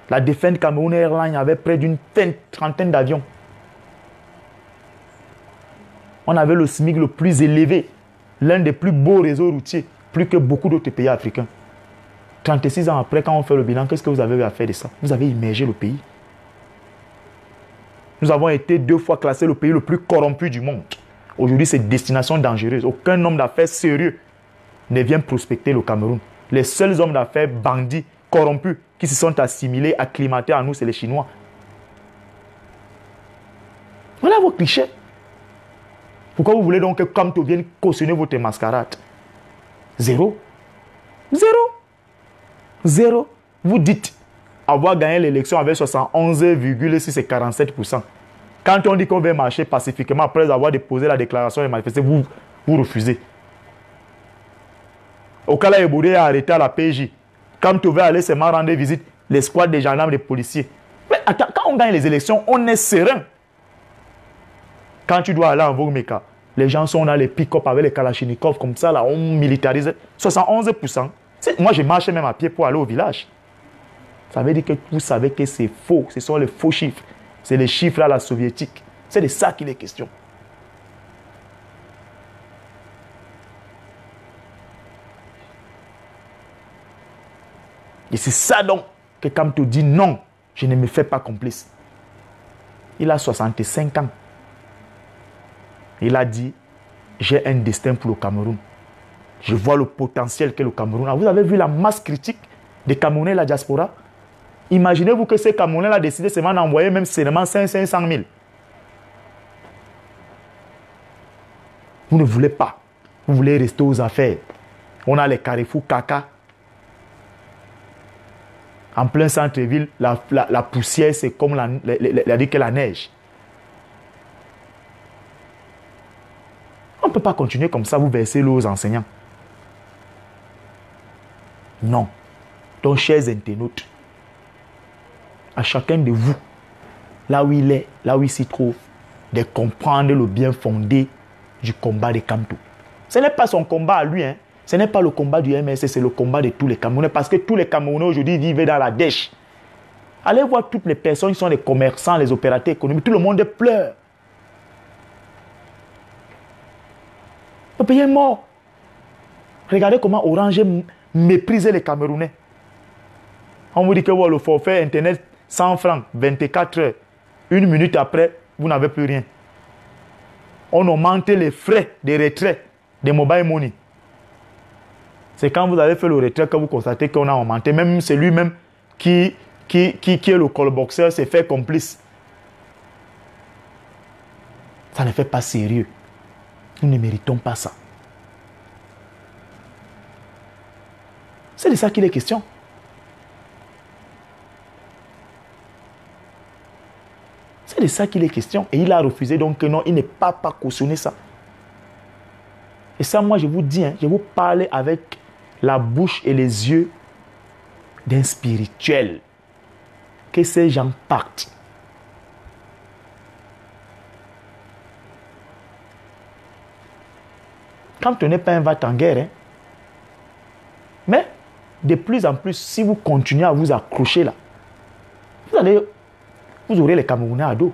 La Defense Cameroun Airlines avait près d'une trentaine d'avions. On avait le SMIC le plus élevé, l'un des plus beaux réseaux routiers, plus que beaucoup d'autres pays africains. 36 ans après, quand on fait le bilan, qu'est-ce que vous avez à faire de ça? Vous avez immergé le pays. Nous avons été 2 fois classés le pays le plus corrompu du monde. Aujourd'hui, c'est destination dangereuse. Aucun homme d'affaires sérieux ne vient prospecter le Cameroun. Les seuls hommes d'affaires bandits, corrompus, qui se sont assimilés, acclimatés à nous, c'est les Chinois. Voilà vos clichés. Pourquoi vous voulez donc que Kamto vienne cautionner votre mascarade? Zéro. Vous dites avoir gagné l'élection avec 71,6 et 47%. Quand on dit qu'on veut marcher pacifiquement après avoir déposé la déclaration et manifester, vous refusez. Okala Ebouré a arrêté à la PJ. Quand tu veux aller seulement rendre visite, les squads des gendarmes, des policiers. Mais attends, quand on gagne les élections, on est serein. Quand tu dois aller en Vogmeka, les gens sont dans les pick-up avec les Kalachnikov, comme ça, là, on militarise 71%. Moi, je marche même à pied pour aller au village. Ça veut dire que vous savez que c'est faux. Ce sont les faux chiffres. C'est les chiffres à la soviétique. C'est de ça qu'il est question. Et c'est ça donc que Kamto dit non, je ne me fais pas complice. Il a 65 ans. Il a dit, j'ai un destin pour le Cameroun. Je vois le potentiel que le Cameroun a. Vous avez vu la masse critique des Camerounais et la diaspora? Imaginez-vous que ces Camerounais ont décidé seulement d'envoyer même seulement 500 000. Vous ne voulez pas. Vous voulez rester aux affaires. On a les carrefours caca. En plein centre-ville, la poussière, c'est comme la neige. On ne peut pas continuer comme ça, vous versez l'eau aux enseignants. Non. Donc, chers internautes, à chacun de vous, là où il est, là où il s'y trouve, de comprendre le bien fondé du combat de Kamto. Ce n'est pas son combat à lui, hein. Ce n'est pas le combat du MSC, c'est le combat de tous les Camerounais. Parce que tous les Camerounais aujourd'hui vivent dans la dèche. Allez voir toutes les personnes qui sont les commerçants, les opérateurs économiques. Tout le monde pleure. Le pays est mort. Regardez comment Orange méprise les Camerounais. On vous dit que le forfait Internet 100 francs, 24 heures. Une minute après, vous n'avez plus rien. On augmente les frais de retrait des mobile money. C'est quand vous avez fait le retrait que vous constatez qu'on a augmenté. Même c'est lui-même qui est le callboxer, s'est fait complice. Ça ne fait pas sérieux. Nous ne méritons pas ça. C'est de ça qu'il est question. C'est de ça qu'il est question. Et il a refusé donc que non, il n'est pas cautionné ça. Et ça, moi, je vous dis, hein, je vous parle avec la bouche et les yeux d'un spirituel. Que ces gens partent. Quand on n'est pas un va-t-en-guerre, hein, mais de plus en plus, si vous continuez à vous accrocher là, vous aurez les Camerounais à dos.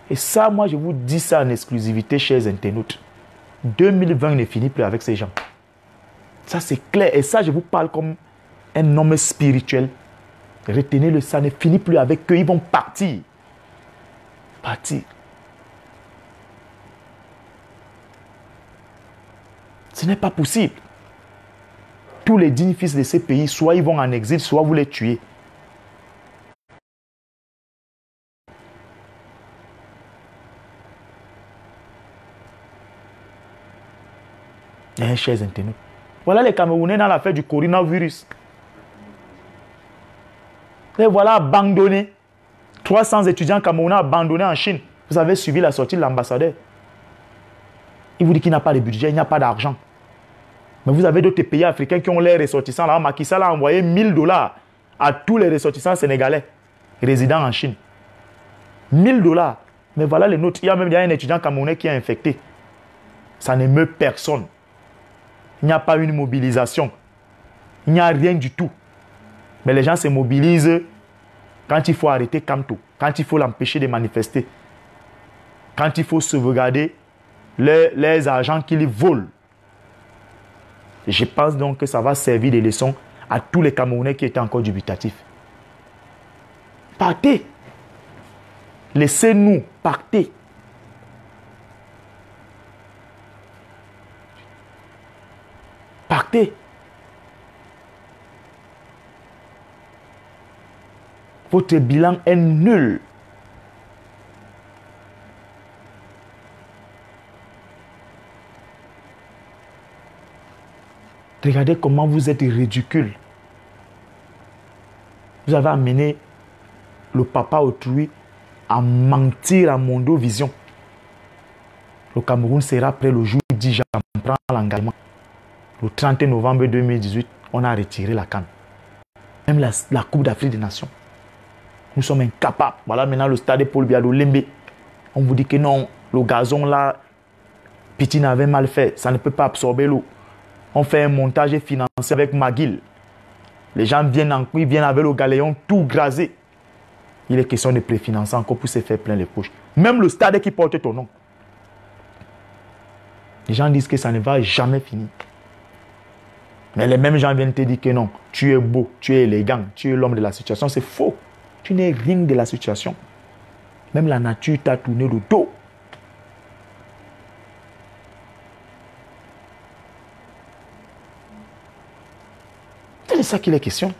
Et ça, moi, je vous dis ça en exclusivité, chers internautes. 2020 ne finit plus avec ces gens. Ça, c'est clair. Et ça, je vous parle comme un homme spirituel. Retenez-le, ça ne finit plus avec eux. Ils vont partir. Partir. Ce n'est pas possible. Tous les dignes fils de ces pays, soit ils vont en exil, soit vous les tuez. Chers internautes. Voilà les Camerounais dans l'affaire du coronavirus. Les voilà abandonnés. 300 étudiants camerounais abandonnés en Chine. Vous avez suivi la sortie de l'ambassadeur. Il vous dit qu'il n'y a pas de budget, il n'y a pas d'argent. Mais vous avez d'autres pays africains qui ont les ressortissants. Là, Macky Sall a envoyé 1000 $ à tous les ressortissants sénégalais résidant en Chine. 1000 $. Mais voilà les nôtres. Il y a même un étudiant camerounais qui est infecté. Ça ne meurt personne. Il n'y a pas une mobilisation. Il n'y a rien du tout. Mais les gens se mobilisent quand il faut arrêter Kamto, quand il faut l'empêcher de manifester, quand il faut sauvegarder les agents qui les volent. Et je pense donc que ça va servir de leçon à tous les Camerounais qui étaient encore dubitatifs. Partez. Laissez-nous, partez. Partez. Votre bilan est nul. Regardez comment vous êtes ridicule. Vous avez amené le papa autrui à mentir à Mondovision. Le Cameroun sera prêt le jour dit j'en prends l'engagement. Le 30 novembre 2018, on a retiré la CAN. Même la Coupe d'Afrique des Nations. Nous sommes incapables. Voilà maintenant le stade Paul Biya de Lembe. On vous dit que non, le gazon là, Pitine avait mal fait. Ça ne peut pas absorber l'eau. On fait un montage financier avec McGill. Les gens viennent avec le galéon tout grasé. Il est question de préfinancer encore pour se faire plein les poches. Même le stade qui porte ton nom. Les gens disent que ça ne va jamais finir. Mais les mêmes gens viennent te dire que non, tu es beau, tu es élégant, tu es l'homme de la situation. C'est faux. Tu n'es rien de la situation. Même la nature t'a tourné le dos. C'est de ça qu'il est question.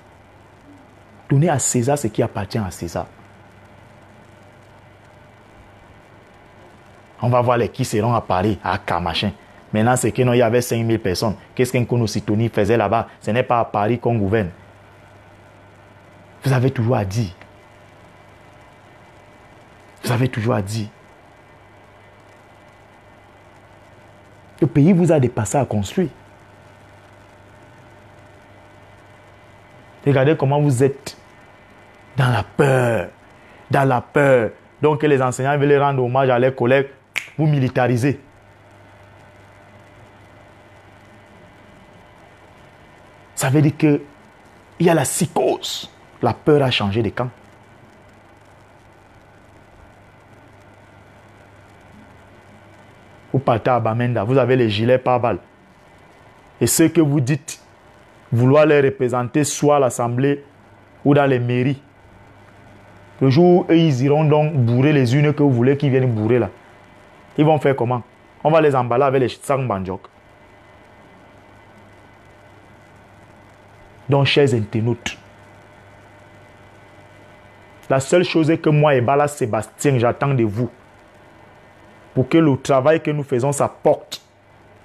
Donner à César ce qui appartient à César. On va voir les qui seront à Paris, à Kamachin. Maintenant, c'est qu'il y avait 5000 personnes. Qu'est-ce qu'un Kono-Sitoni faisait là-bas? Ce n'est pas à Paris qu'on gouverne. Vous avez toujours à dire. Vous avez toujours à dire. Le pays vous a dépassé à construire. Regardez comment vous êtes dans la peur. Dans la peur. Donc les enseignants veulent rendre hommage à leurs collègues. Vous militarisez. Ça veut dire qu'il y a la psychose. La peur a changé de camp. Vous partez à Bamenda, vous avez les gilets pare-balles. Et ceux que vous dites vouloir les représenter soit à l'Assemblée ou dans les mairies, le jour où ils iront donc bourrer les unes que vous voulez qu'ils viennent bourrer là, ils vont faire comment? On va les emballer avec les sacs banjok. Donc, chers internautes, la seule chose que moi et Bala Sébastien, j'attends de vous, pour que le travail que nous faisons, ça porte,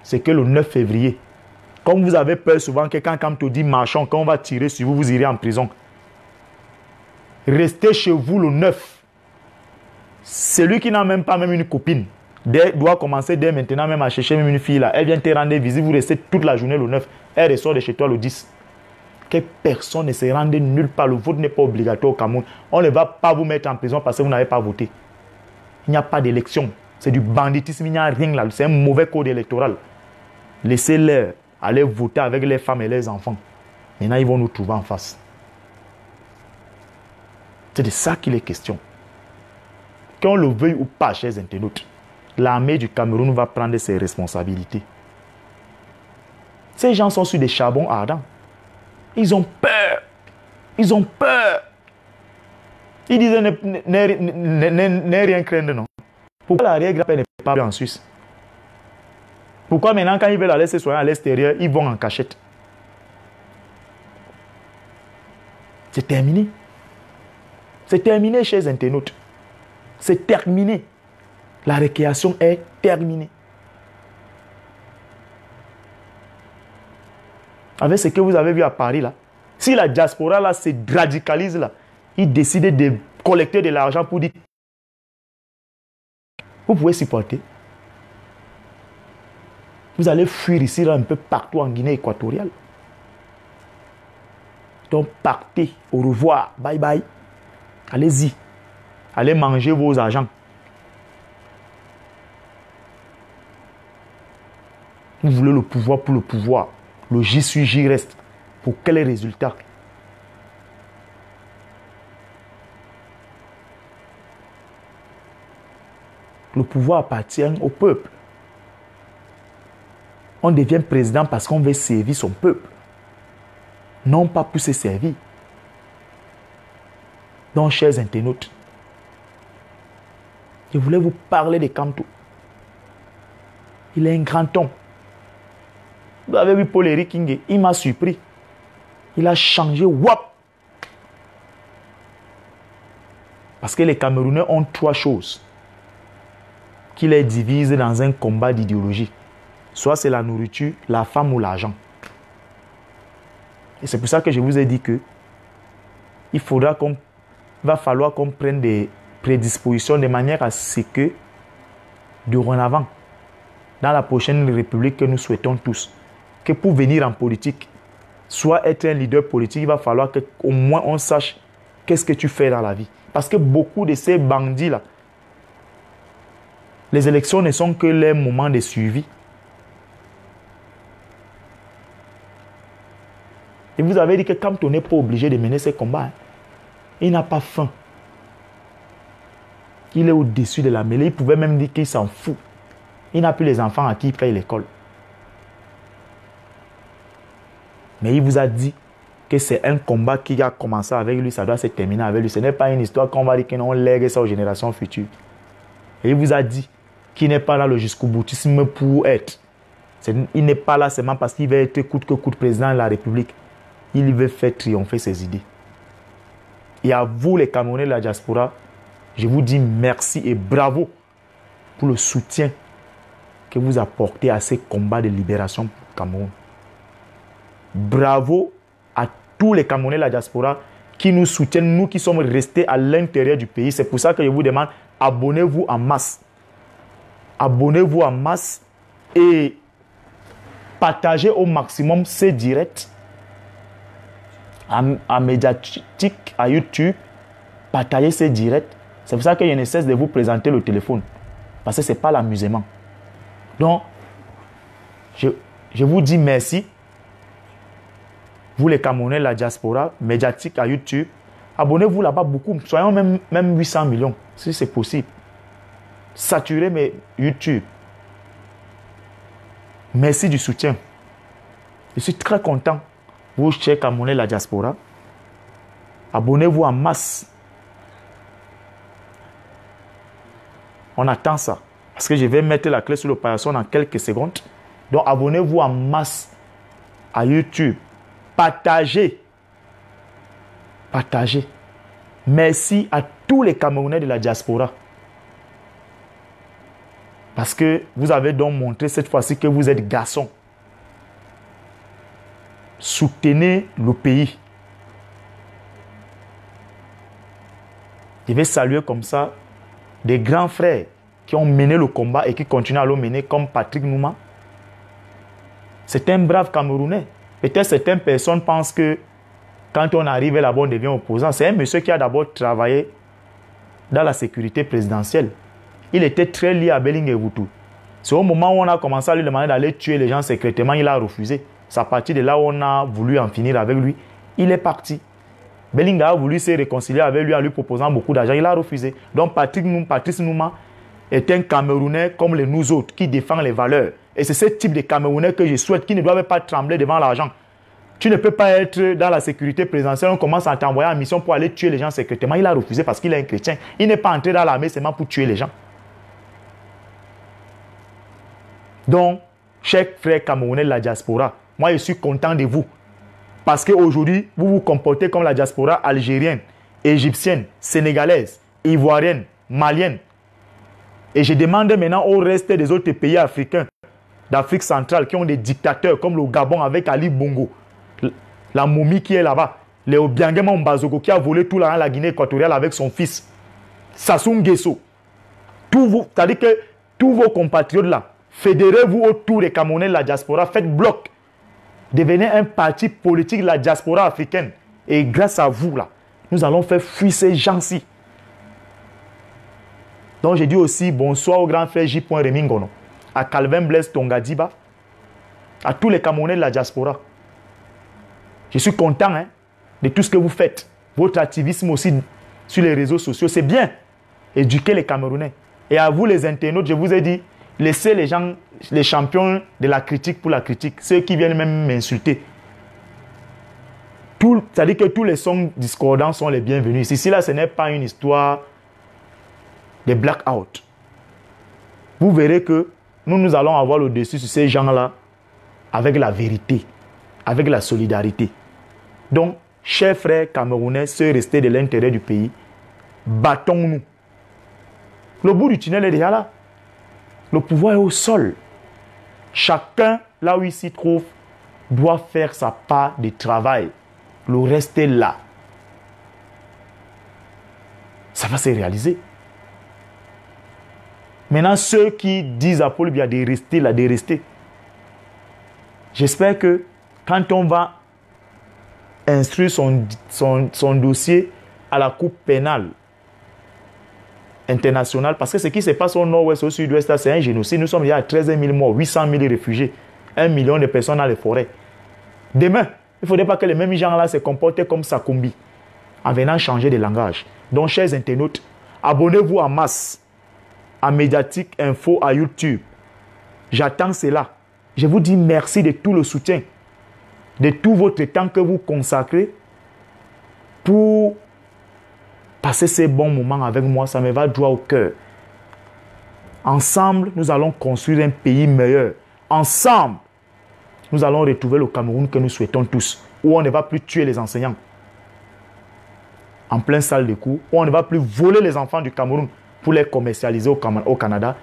c'est que le 9 février, comme vous avez peur souvent que quand te dit marchons, quand on va tirer sur vous, vous irez en prison. Restez chez vous le 9. Celui qui n'a même pas même une copine, doit commencer dès maintenant même à chercher même une fille là. Elle vient te rendre visite, vous restez toute la journée le 9. Elle ressort de chez toi le 10. Que personne ne se rende nulle part. Le vote n'est pas obligatoire au Cameroun. On ne va pas vous mettre en prison parce que vous n'avez pas voté. Il n'y a pas d'élection. C'est du banditisme, il n'y a rien là. C'est un mauvais code électoral. Laissez-les aller voter avec les femmes et les enfants. Maintenant, ils vont nous trouver en face. C'est de ça qu'il est question. Qu'on le veuille ou pas, chers internautes, l'armée du Cameroun va prendre ses responsabilités. Ces gens sont sur des charbons ardents. Ils ont peur. Ils ont peur. Ils disaient ne rien craindre, non. Pourquoi la règle n'est pas en Suisse? Pourquoi maintenant, quand ils veulent aller se soigner à l'extérieur, ils vont en cachette? C'est terminé. C'est terminé, chers internautes. C'est terminé. La récréation est terminée. Avec ce que vous avez vu à Paris, là, si la diaspora là, se radicalise, là, ils décident de collecter de l'argent pour dire vous pouvez supporter. Vous allez fuir ici, là, un peu partout en Guinée équatoriale. Donc, partez. Au revoir. Bye bye. Allez-y. Allez manger vos argents. Vous voulez le pouvoir pour le pouvoir. Le j'y suis, j'y reste. Pour quel résultat? Le pouvoir appartient au peuple. On devient président parce qu'on veut servir son peuple. Non pas pour se servir. Donc, chers internautes, je voulais vous parler de Kamto. Il est un grand homme. Vous avez vu Paul-Éric Kingé, il m'a surpris. Il a changé, wap. Parce que les Camerounais ont trois choses qui les divisent dans un combat d'idéologie. Soit c'est la nourriture, la femme ou l'argent. Et c'est pour ça que je vous ai dit que va falloir qu'on prenne des prédispositions de manière à ce que, dorénavant, dans la prochaine république que nous souhaitons tous, que pour venir en politique, soit être un leader politique, il va falloir qu'au moins on sache qu'est-ce que tu fais dans la vie. Parce que beaucoup de ces bandits-là, les élections ne sont que les moments de suivi. Et vous avez dit que quand on n'est pas obligé de mener ces combats, il n'a pas faim. Il est au-dessus de la mêlée. Il pouvait même dire qu'il s'en fout. Il n'a plus les enfants à qui il paye l'école. Mais il vous a dit que c'est un combat qui a commencé avec lui, ça doit se terminer avec lui. Ce n'est pas une histoire qu'on va dire qu'on lègue ça aux générations futures. Et il vous a dit qu'il n'est pas là le jusqu'au boutisme pour être. Il n'est pas là seulement parce qu'il veut être coûte que coûte président de la République. Il veut faire triompher ses idées. Et à vous les Camerounais de la diaspora, je vous dis merci et bravo pour le soutien que vous apportez à ces combats de libération pour le Cameroun. Bravo à tous les Camerounais de la diaspora qui nous soutiennent, nous qui sommes restés à l'intérieur du pays. C'est pour ça que je vous demande, abonnez-vous en masse. Abonnez-vous en masse et partagez au maximum ces directs à Médiatique, à YouTube. Partagez ces directs. C'est pour ça que je ne cesse de vous présenter le téléphone. Parce que ce n'est pas l'amusement. Donc, je vous dis merci. Vous les Camerounais, la diaspora, Médiatique à YouTube. Abonnez-vous là-bas beaucoup. Soyons même 800 millions, si c'est possible. Saturez mes YouTube. Merci du soutien. Je suis très content. Vous, chers Camerounais, la diaspora. Abonnez-vous en masse. On attend ça. Parce que je vais mettre la clé sur l'opération dans quelques secondes. Donc, abonnez-vous en masse à YouTube. Partagez. Partagez. Merci à tous les Camerounais de la diaspora. Parce que vous avez donc montré cette fois-ci que vous êtes garçons. Soutenez le pays. Je vais saluer comme ça des grands frères qui ont mené le combat et qui continuent à le mener, comme Patrick Nouma. C'est un brave Camerounais. Peut-être certaines personnes pensent que quand on arrive là-bas, on devient opposant. C'est un monsieur qui a d'abord travaillé dans la sécurité présidentielle. Il était très lié à Belling et Woutou. C'est au moment où on a commencé à lui demander d'aller tuer les gens secrètement, il a refusé. C'est à partir de là où on a voulu en finir avec lui. Il est parti. Belling a voulu se réconcilier avec lui en lui proposant beaucoup d'argent. Il a refusé. Donc Patrice Nouma est un Camerounais comme les nous autres qui défend les valeurs. Et c'est ce type de Camerounais que je souhaite, qui ne doivent pas trembler devant l'argent. Tu ne peux pas être dans la sécurité présidentielle, on commence à t'envoyer en mission pour aller tuer les gens secrètement. Il a refusé parce qu'il est un chrétien. Il n'est pas entré dans l'armée seulement pour tuer les gens. Donc, chers frères camerounais de la diaspora, moi je suis content de vous. Parce qu'aujourd'hui, vous vous comportez comme la diaspora algérienne, égyptienne, sénégalaise, ivoirienne, malienne. Et je demande maintenant au reste des autres pays africains, d'Afrique centrale, qui ont des dictateurs comme le Gabon avec Ali Bongo, la momie qui est là-bas, le Obiangema Mbazogo qui a volé tout l'argent à la Guinée équatoriale avec son fils, Sassou Nguesso. C'est-à-dire que tous vos compatriotes là, fédérez-vous autour des Camerounais de la diaspora, faites bloc. Devenez un parti politique de la diaspora africaine. Et grâce à vous là, nous allons faire fuir ces gens-ci. Donc j'ai dit aussi bonsoir au grand frère J. Remingono, à Calvin Blaise Tongadiba, à tous les Camerounais de la diaspora. Je suis content de tout ce que vous faites. Votre activisme aussi sur les réseaux sociaux, c'est bien. Éduquer les Camerounais. Et à vous les internautes, je vous ai dit, laissez les gens, les champions de la critique pour la critique, ceux qui viennent même m'insulter. C'est-à-dire que tous les sons discordants sont les bienvenus. Ici, là, ce n'est pas une histoire de blackout. Vous verrez que nous allons avoir le dessus sur ces gens-là avec la vérité, avec la solidarité. Donc, chers frères camerounais, ceux restés de l'intérieur du pays, battons-nous. Le bout du tunnel est déjà là. Le pouvoir est au sol. Chacun, là où il s'y trouve, doit faire sa part de travail. Le reste est là. Ça va se réaliser. Maintenant, ceux qui disent à Paul Biya de rester là, de rester. J'espère que quand on va instruire son dossier à la Cour pénale internationale, parce que ce qui se passe au nord-ouest, au sud-ouest, c'est un génocide. Nous sommes déjà à 13 000 morts, 800 000 réfugiés, 1 million de personnes dans les forêts. Demain, il ne faudrait pas que les mêmes gens-là se comportent comme Sakumbi, en venant changer de langage. Donc, chers internautes, abonnez-vous en masse à Médiatique Info à YouTube. J'attends cela. Je vous dis merci de tout le soutien. de tout votre temps que vous consacrez pour passer ces bons moments avec moi. Ça me va droit au cœur. Ensemble, nous allons construire un pays meilleur. Ensemble, nous allons retrouver le Cameroun que nous souhaitons tous, où on ne va plus tuer les enseignants en pleine salle de cours, où on ne va plus voler les enfants du Cameroun pour les commercialiser au Canada.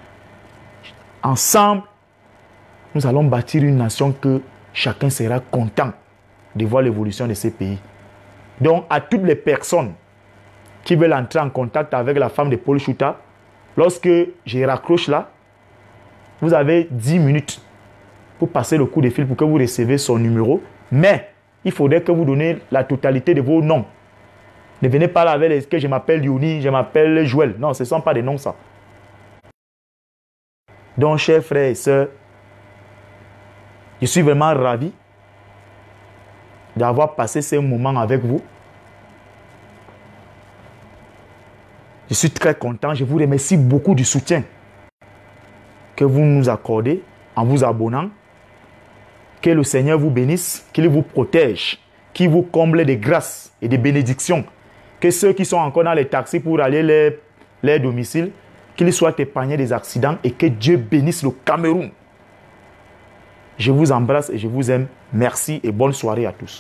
Ensemble, nous allons bâtir une nation que chacun sera content de voir l'évolution de ces pays. Donc, à toutes les personnes qui veulent entrer en contact avec la femme de Paul Chouta, lorsque je raccroche là, vous avez 10 minutes pour passer le coup de fil pour que vous receviez son numéro. Mais il faudrait que vous donniez la totalité de vos noms. Ne venez pas là avec que je m'appelle Yoni, je m'appelle Joël. Non, ce ne sont pas des noms ça. Donc, chers frères et sœurs, je suis vraiment ravi d'avoir passé ces moments avec vous. Je suis très content. Je vous remercie beaucoup du soutien que vous nous accordez en vous abonnant. Que le Seigneur vous bénisse, qu'il vous protège, qu'il vous comble de grâces et de bénédictions. Que ceux qui sont encore dans les taxis pour aller leur domicile, qu'ils soient épargnés des accidents et que Dieu bénisse le Cameroun. Je vous embrasse et je vous aime. Merci et bonne soirée à tous.